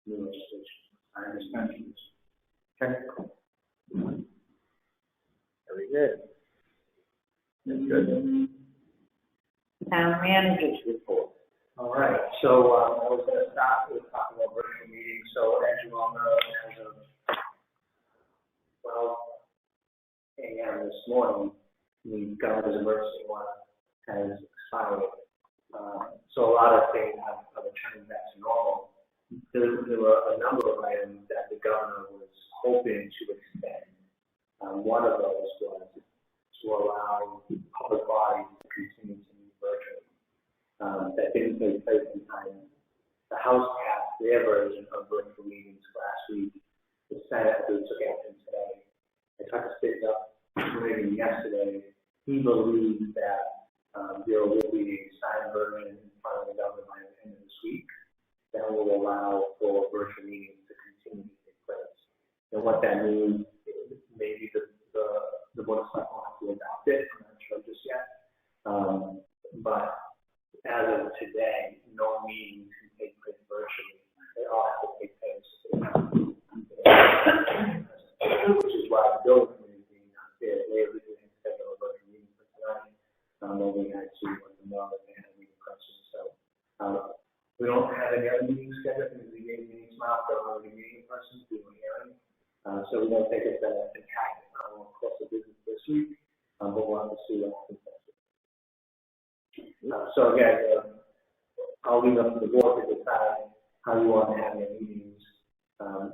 new legislation, I understand. Okay. Very good. Good. Town managers report. All right, so I was going to start with talking about virtual meetings. So as you all know, as of 12 a.m. this morning, the governor's emergency order has expired. So a lot of things have returned back to normal. There were a number of items that the governor was hoping to extend. One of those was to allow public bodies to continue to meet virtually. That didn't take place in time. The House passed their version of virtual meetings last week. The Senate took action today. I talked to State Representative yesterday. He believes that there will be a signed version in front of the governor by the end of this week that will allow for virtual meetings to continue to take place. And what that means, maybe the Board of Selectmen will have to adopt it. I'm not sure just yet. But as of today, no meetings can take place virtually. They all have to take place, which is why the building committee is being out there. They originally scheduled a virtual meeting for tonight. Then we had to let them know that they had a meeting person. So we don't have any other meetings scheduled because we gave meetings out for already meeting persons doing a hearing. So we don't think it's going to impact our course of business this week, but we'll have to see what happens next week. So again, I'll leave up to the board to decide how you want to have your meetings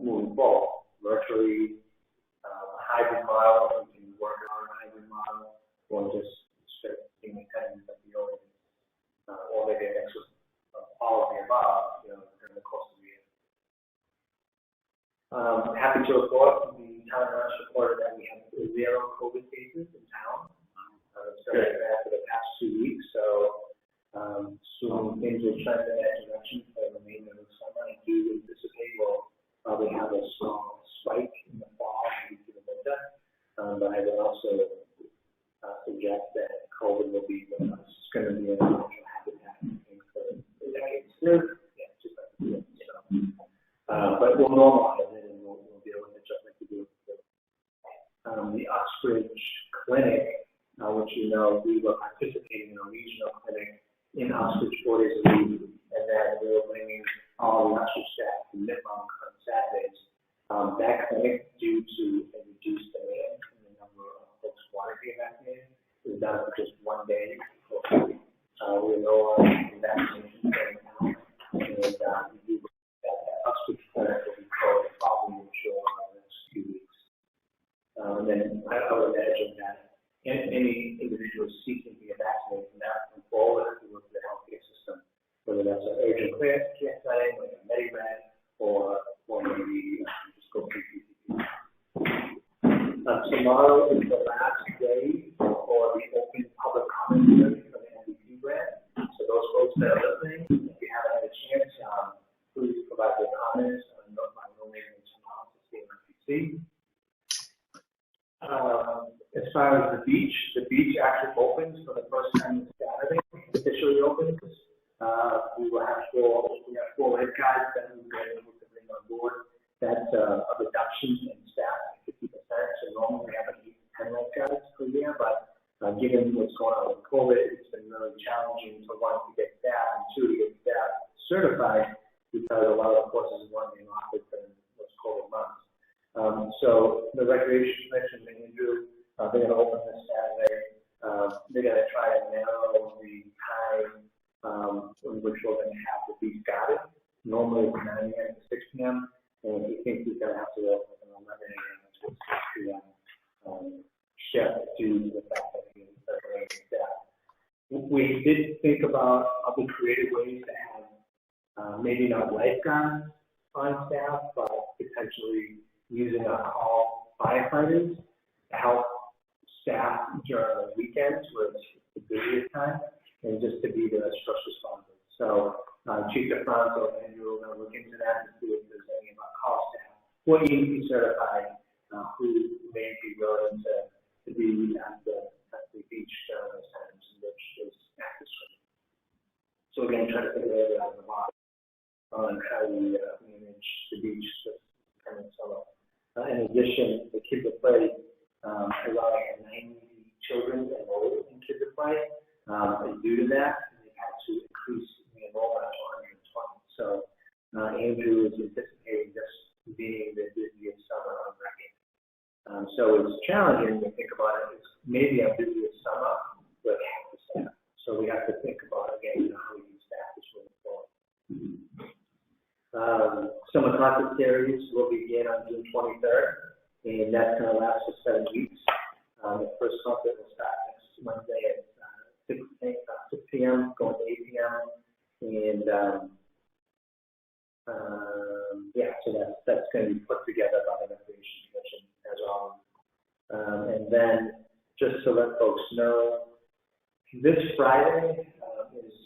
moving forward. Virtually, a hybrid model, you can work on a hybrid model, or just straight being attendance at the open, or maybe a mix of all of the above, during the course of the year. Happy to report the town nurse reported that we have 0 COVID cases in town. So for the past 2 weeks, so soon things will trend in that direction for the remainder of the summer. I do anticipate we'll probably have a small spike in the fall due to the winter, but I would also suggest that COVID will be with us. It's going to be a natural habitat, I think, for decades. But we'll normalize it and we'll deal with it just like we do with the Uxbridge Clinic, which we were participating in a regional clinic in Uxbridge 4 days a week, and then we were bringing all the Uxbridge staff to Nipmuc on Saturdays. That clinic, due to a reduced demand in the number of folks who want to be vaccinated, is done for just 1 day. We know the vaccination right now, and we do believe that Uxbridge clinic will be closed probably in the next few weeks. And then I would imagine that any individual seeking to get vaccinated from that point forward has to go through the healthcare system, whether that's an urgent care setting, like a Medimed, or maybe just go through PCP. Tomorrow is the last day for the open public comment period for the MVP grant. So those folks that are listening, if you haven't had a chance, please provide your comments by no later than tomorrow to CMRPC. As far as the beach actually opens for the first time this Saturday, officially opens. We have 4 lifeguards that we've been able to bring on board. That's a reduction in staff of 50%. So normally we have 8 to 10 lifeguards per year, but given what's going on with COVID, it's been really challenging to one, to get staff, and 2, to get staff certified, because a lot of the courses weren't being offered during those COVID months. So the Recreation Commission, Andrew, they're going to open this Saturday. They're going to try to narrow the time in which we're going to have the beach guarded. Normally it's 9 a.m. to 6 p.m. And we think we're going to have to open from 11 a.m. to 6 p.m. Shift due to the fact that we have staff. We did think about other creative ways to have maybe not lifeguards on staff, but potentially using our call firefighters to help staff during the weekends where it's the busiest time, and just to be the first responders. So Chief DeFranco and Andrew are going to look into that and see if there's any of our call staff who are EMP certified, who may be willing to be at the beach during those times in which there's active swimming. So again, trying to think of it out of the box on how we manage the beach this coming summer. In addition, the Kids at Play, allowing 90 children enrolled in Kids at Play, and due to that, they've had to increase the enrollment Andrew is anticipating this being the busiest summer on record. So it's challenging to think about it. It's maybe our busiest summer with half the staff. So we have to think about, again, how we use staff this moving forward. Summer concert series will begin on June 23rd, and that's going to last for 7 weeks. The first concert will start next Monday at 6 p.m., going to 8 p.m. And so that's going to be put together by the Recreation Commission as well. And then just to let folks know, this Friday is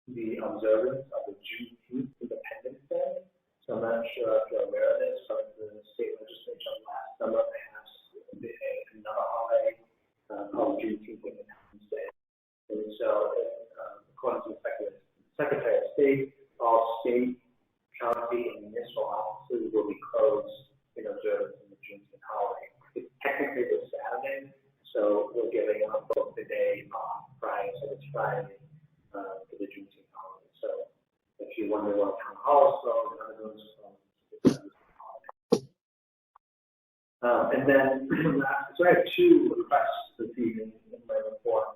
the observance of the Juneteenth Independence Day. So I'm not sure if you're aware of this, but the state legislature last summer passed another holiday called Juneteenth Independence Day. And so, according to the Secretary of State, all state, county, and municipal offices will be closed in observance of the Juneteenth holiday. It's technically the Saturday, so we're giving up both the day off Friday, so it's Friday for the Juneteenth holiday. So if you wonder what town hall is closed, none of those are closed. It's a holiday. And then, so I have 2 requests this evening in my report.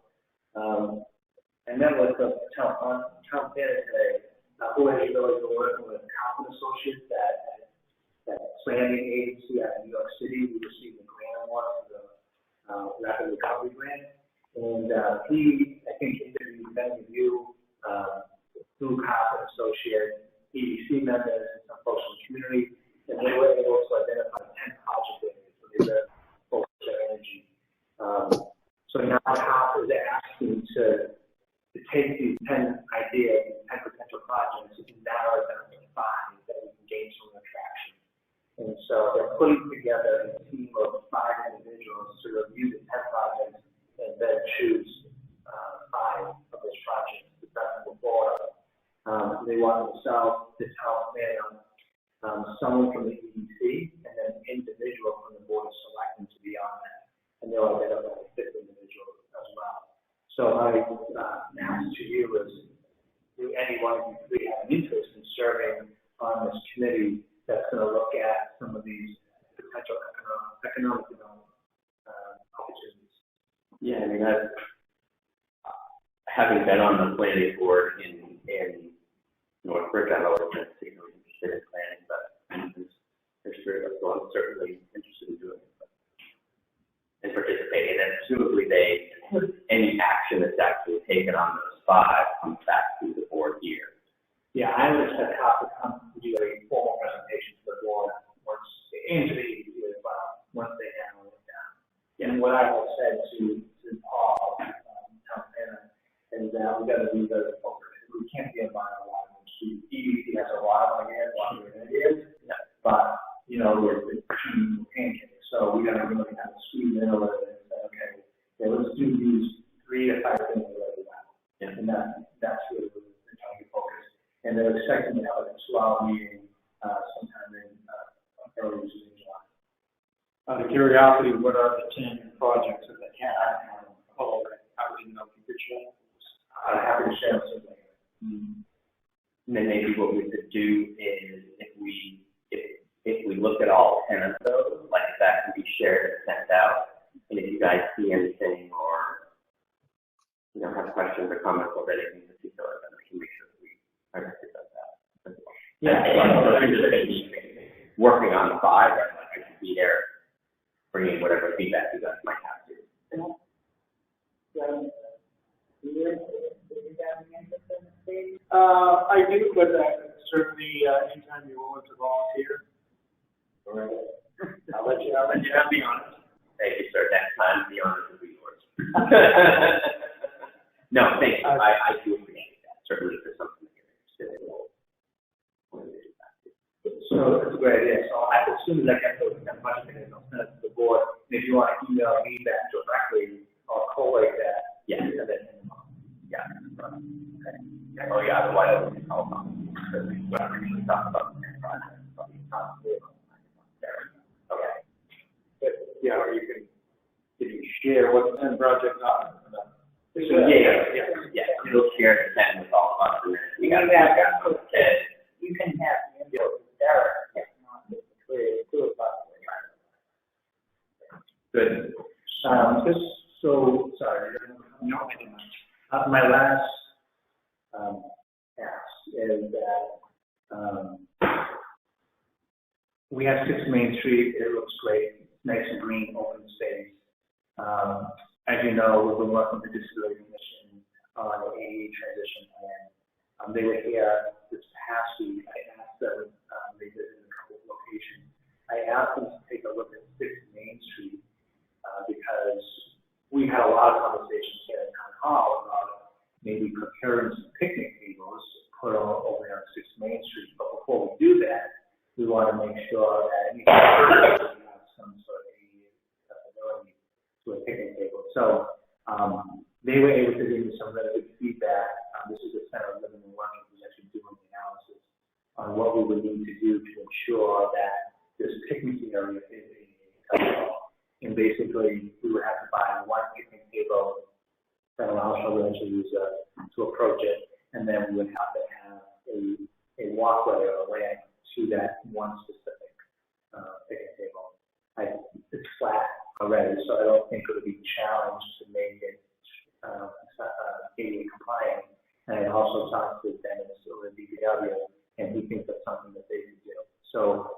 I met with the town planner today, who has really been working with Kaufman Associates that planning agency out of New York City. We received a grant award for the Rapid Recovery Grant. And he, I think, interviewed many of you through Kaufman Associates, EDC members, and some folks from the community, and they were able to identify 10 project areas where they were focused their energy. So now Kaufman is asking to take these 10 ideas, 10 potential projects, and narrow it down to 5 that we can gain some traction. And so they're putting together a team of 5 individuals to review the 10 projects and then choose 5 of those projects to start to move forward. They want themselves, the town planner, someone from the EDC, and then an individual from the Board of Selectmen to be on that. And they'll identify a 5th individual as well. So my ask to you is, do anyone of you really have an interest in serving on this committee that's going to look at some of these potential economic development opportunities? Yeah, I mean, having been on the planning board in Northbridge, I've always been particularly interested in planning, but there's 3 of us, so I'm certainly interested in doing it and participating. And presumably any action that's actually taken on those 5 comes back to the board here. Yeah, I would expect Kaufman to come to do a formal presentation to the board and to the EDC as well, once they handle it down. Yeah. And what I will say to Paul, town planner, is that we've got to be very focused. We can't be a violent line. The EDC has a lot of ideas, but, we're pancakes. So we got to really kind of squeeze in a little bit and say, okay, let's do these 3 to 5 things really well. Yeah. And that's really the trying to focus. And they're expecting to have a 2-hour meeting sometime in early July. Out of curiosity, what are the 10 projects that they have? Oh, okay. I didn't know if you could share. I'm happy to share some later. And then maybe what we could do is if we look at all 10 of those, like if that can be shared and sent out, and if you guys see anything or have questions or comments about anything in particular, then we can make sure that we identify that. Yeah, I'm just going to be working on the 5, and I should be there bringing whatever feedback you guys might have to. I do, but certainly anytime you're willing to volunteer. All right. I'll let you have the honors. Thank you, sir. Next time, the honors will be yours. No, thank you. I do appreciate that. Certainly, if there's something that you're interested in. So that's a great idea. So as soon as I get those questions, I'll send it to the board. And if you want to email me that directly, I'll collate that. Yeah. And then, yeah. Okay. Oh, yeah. Otherwise, I would call them. Certainly, when I usually talk about the project. Okay. But, yeah, or you can share what the 10 projects are. So, yeah. You'll share the 10 with all of us, and then we got you can Good. Just so, sorry, no, I did not. My last ask is that we have 6 Main Street. It looks great, nice and green, open space. As you know, we've been working with the Disability Commission on the ADA transition plan. They were here this past week. I asked them, they visited a couple of locations. I asked them to take a look at 6 Main Street because we had a lot of conversations here in Town Hall about maybe procuring some picnic tables put over there on 6 Main Street. But before we do that, we want to make sure that we have some sort of accessibility to a picnic table. So they were able to give me some really good feedback. This is the Center of Living and Working who's actually doing the analysis on what we would need to do to ensure that this picnic area is accessible. And basically, we would have to buy 1 picnic table that allows for the user to approach it, and then we would have to have a walkway or a ramp to that one specific picnic table. It's flat already, so I don't think it would be challenged to make it ADA compliant. And I also talked to Dennis over at DPW, and he thinks that's something that they can do. So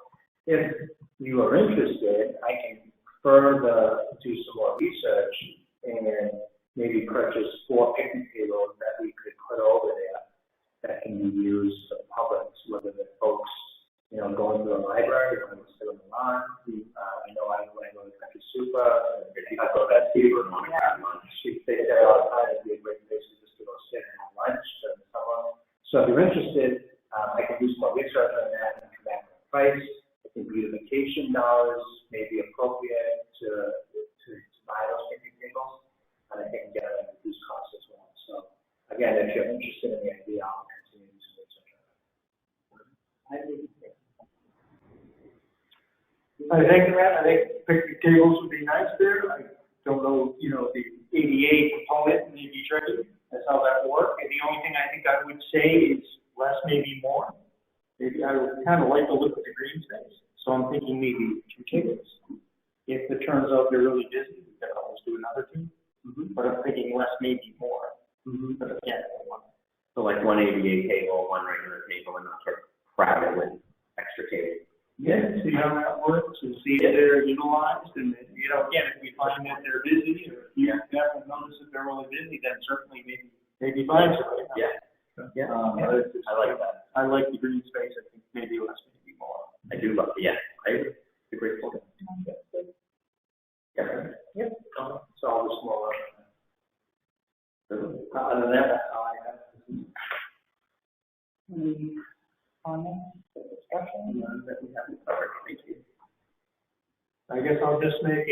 if you are interested, I can further do some more research and maybe purchase 4 picnic tables that we could put over there that can be used for the public, whether they're folks, going to the library, going to sit on the lawn. I know I go to Country Super, I go to that theater and have lunch. They say outside it'd be a great place just to go sit and have lunch during the summer. So if you're interested, I can do some more research on that and come back with a price. I think beautification dollars may be appropriate to buy those picnic tables, and I think get a reduced cost as well. So again, if you're interested in the idea, I'll continue to do some research on that. I think picnic tables would be nice there. I don't know, the ADA component may be tricky. That's how that works. And the only thing I think I would say is less, maybe more. Maybe I would kind of like to look at the green space. So I'm thinking maybe 2 tables. If it turns out they're really busy, we can always do another 2. But I'm thinking less, maybe more. But again, So like 1 ADA table, 1 regular table, and not sort of crowded with extra tables. yeah, see how that works and see if they're utilized. And, again, if we find that they're busy or if you happen to notice that they're really busy, then certainly maybe find somebody. Yeah. I like that. I like the green space. I think maybe less, maybe more. I do love it. Yeah, I agree. It's a great point. Yeah. Yep. It's all the smaller. Other than that, that's all I have. Any comments or discussion? That we haven't covered. Thank you. I guess I'll just make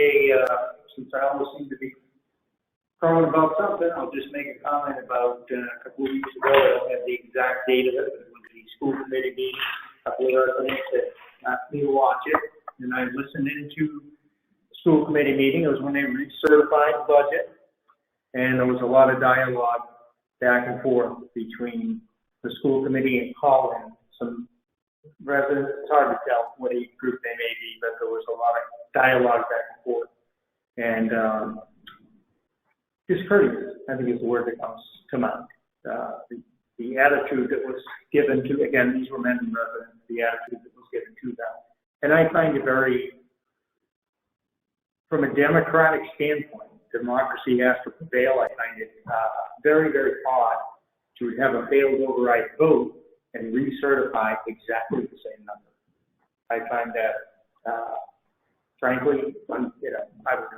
since I always seem to be crowing about something, I'll just make a comment about a couple of weeks ago. I don't have the exact date of it, but it was the school committee meeting. A couple of residents that asked me to watch it, and I listened into the school committee meeting. It was when they recertified the budget, and there was a lot of dialogue back and forth between the school committee and Colin. Some residents, it's hard to tell what age group they may be, but there was a lot of dialogue back and forth. And discourteous, I think is the word that comes to mind. The attitude that was given to, again, these were men and residents, the attitude that was given to them. And I find it from a democratic standpoint, democracy has to prevail. I find it very, very odd to have a failed override vote and recertify exactly the same number. I find that, frankly, I would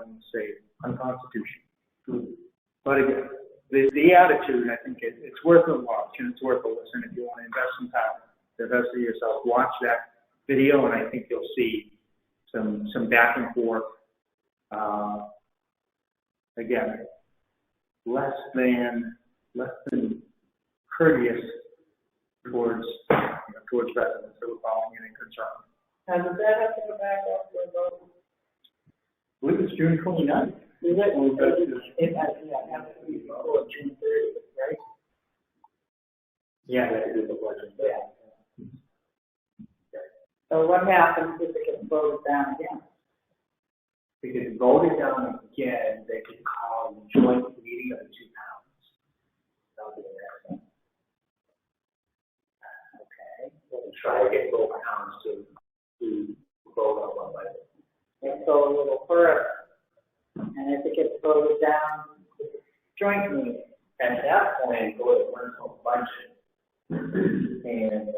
almost say unconstitutional. But again, the attitude, I think it's worth a watch and it's worth a listen. If you want to invest some time, invest in yourself, watch that video, and I think you'll see some back and forth. Again, less than courteous towards residents that were calling in and concerned. Now, does that have to go back up for a vote? I believe it's June 29th. Is it? It has to be before June 30th, right? Yeah, that is the budget. Yeah. So what happens if it gets voted down again? If it gets voted down again, they could call a joint meeting of the two towns. That would be the next thing. Okay, we'll try to get both towns to vote on one budget. Let's go a little further. And if it gets voted down, joint meeting. At that point, go to the rental budget. And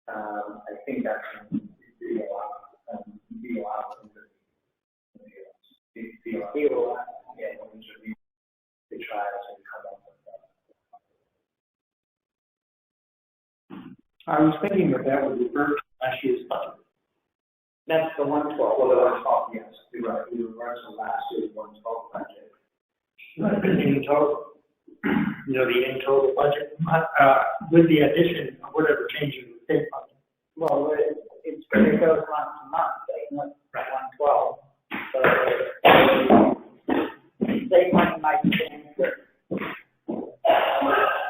I think that's going to be a lot of to try to come up with that. I was thinking that would revert to last year's budget. That's the 112. Well, the 112, yes, you're right. We reversed the last year's 112 budget. In total, the in total budget, with the addition of whatever changes the state budget. Well, it goes month to month, doesn't it? Right. 112. So state money might change. I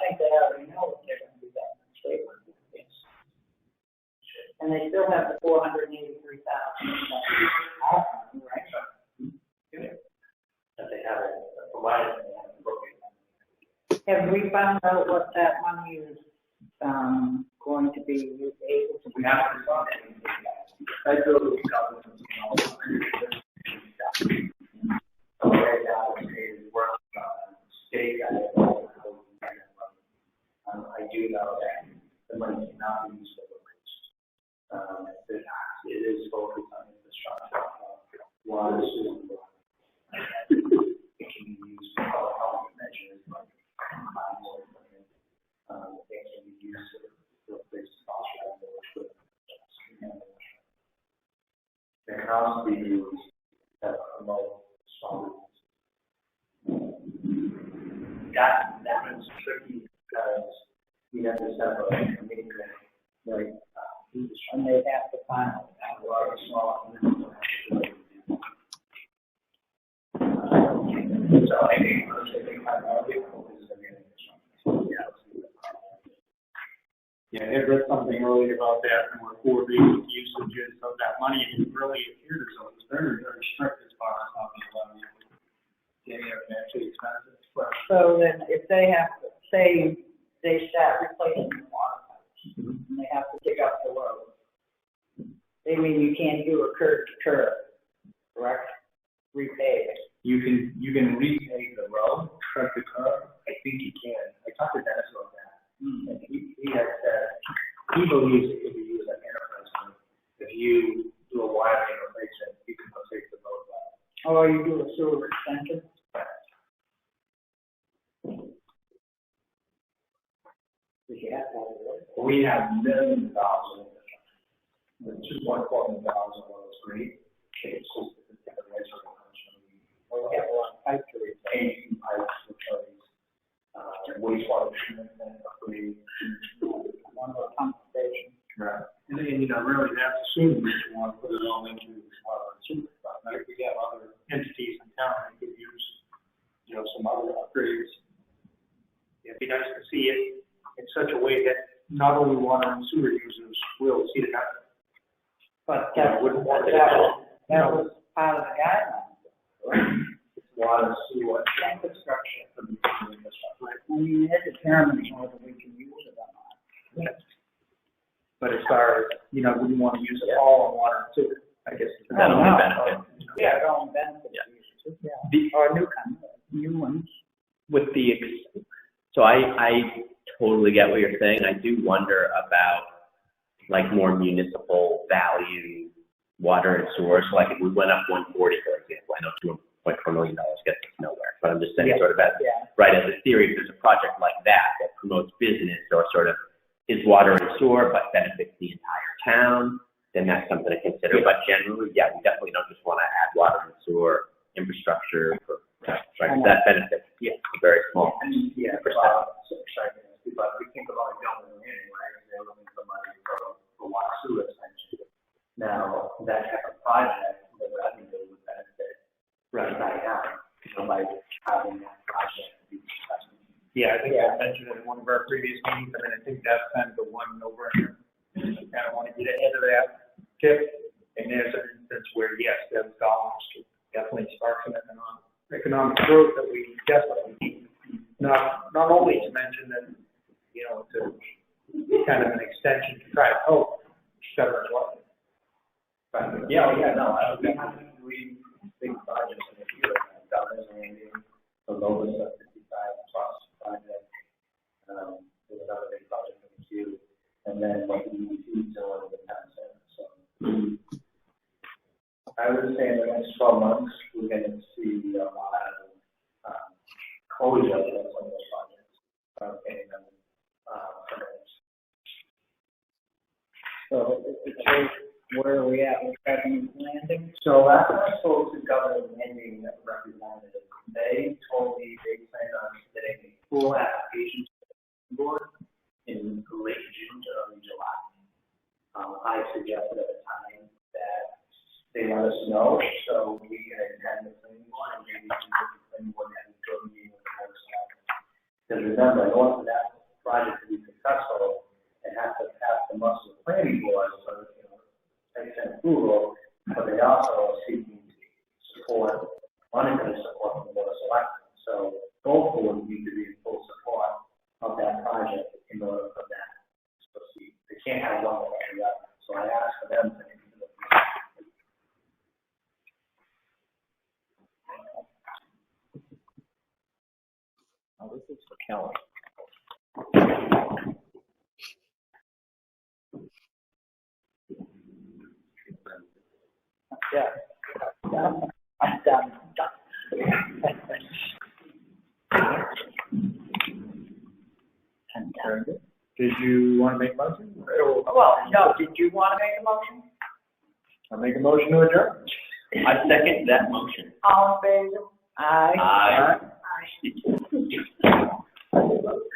think they already know what they're going to do that in state money. Yes. And they still have the 483,000. Right. That they haven't provided, they haven't broken. Have we found out what that money is going to be able to be? We haven't resolved anything. I feel that we got this. Right now, is working on state guidelines. I do know that the money cannot be used for roads. It is focused on infrastructure, water, sewer, it can be used for health measures like more equipment. It can be used to replace fossil fuels. It can also be used to promote stronger. That one's tricky because you have to set up a committee, like, And they have to find out. So I think Yeah, I read something earlier about that, and we're for basic usages of that money, and it really appears so. It's very, very strict as far as how they allow you. Yeah, actually expensive. So then if they have to, say, they start replacing the water pipes, and they have to dig up the road, they mean you can't do a curb to curb, correct? Repave it. you can repave the road, curb to curb. I think you can. I talked to Dennis about that. And he has said he believes it can be used as enterprise fund. If you do a wiring replacement, you can replace the road well. Or you do a sewer extension. We have millions of dollars in infrastructure. It's just $1.4 million was great. It's just a different ways of functioning. Well, we have a lot of pipe to replace. Pipes, utilities, wastewater treatment, upgrade, One of the pump stations. right. And really, that's assuming that you want to put it all into water and sewer. But if we have other entities in town that could use, some other upgrades. It'd be nice to see it in such a way that not only water and sewer users will see the benefit. But that was part of the guidelines, right? Water, sewer, Infrastructure. I mean, they're determining whether we can use it or not. But as far as, we want to use it all on water and sewer, I guess. That only benefit. Yeah, it only benefits users, yeah. Or new ones. With so I totally get what you're saying. I do wonder about like more municipal value water and sewer. So like if we went up 140, for example, I know $2.4 million gets us nowhere, but I'm just saying sort of as a theory, if there's a project like that promotes business or sort of is water and sewer but benefits the entire town, then that's something to consider. But generally, we definitely don't just want to add water and sewer infrastructure for that benefits a very small percent. But we think about it going in, right? They're looking for money for water sewer extension. Now, that type of project, the revenue would benefit by having that project be successful. Yeah, I think I mentioned it in one of our previous meetings. I think that's kind of the one no-brainer. You kind of want to get ahead of that tip. And there's instance where, yes, those dollars could definitely spark some economic growth that we desperately need. Not only to mention that, you know, to kind of an extension to try to help Governor's Way. But, yeah, we big projects in the future, Governor's Landing, the lowest of 55 plus project, there's another big project in the queue, and then like the EDC zone in the town center. So I would say in the next 12 months, we're going to see a lot of closure of some of those projects. And So where are we at with Governor's Landing? so after I spoke to Governor's Landing representative, they told me they plan on submitting a full application to the board in late June to early July. I suggested at the time that they let us know so we can attend the planning board and maybe the planning board have a good meeting with the board of selectmen. Because remember, in order for that project to be successful, it has to pass the muster of the planning board, so you know, they send approval, but they also are seeking support, monetary support from the board of selectmen. So both boards need to be in full support of that project in order for that to proceed. They can't have one without the other. So I asked for them to consider the Oh, this is for Kelly. yeah. I'm done. Did you want to make a motion? Well, no, did you want to make a motion? I'll make a motion to adjourn. I second that motion. All in favor? Aye. Aye. Aye.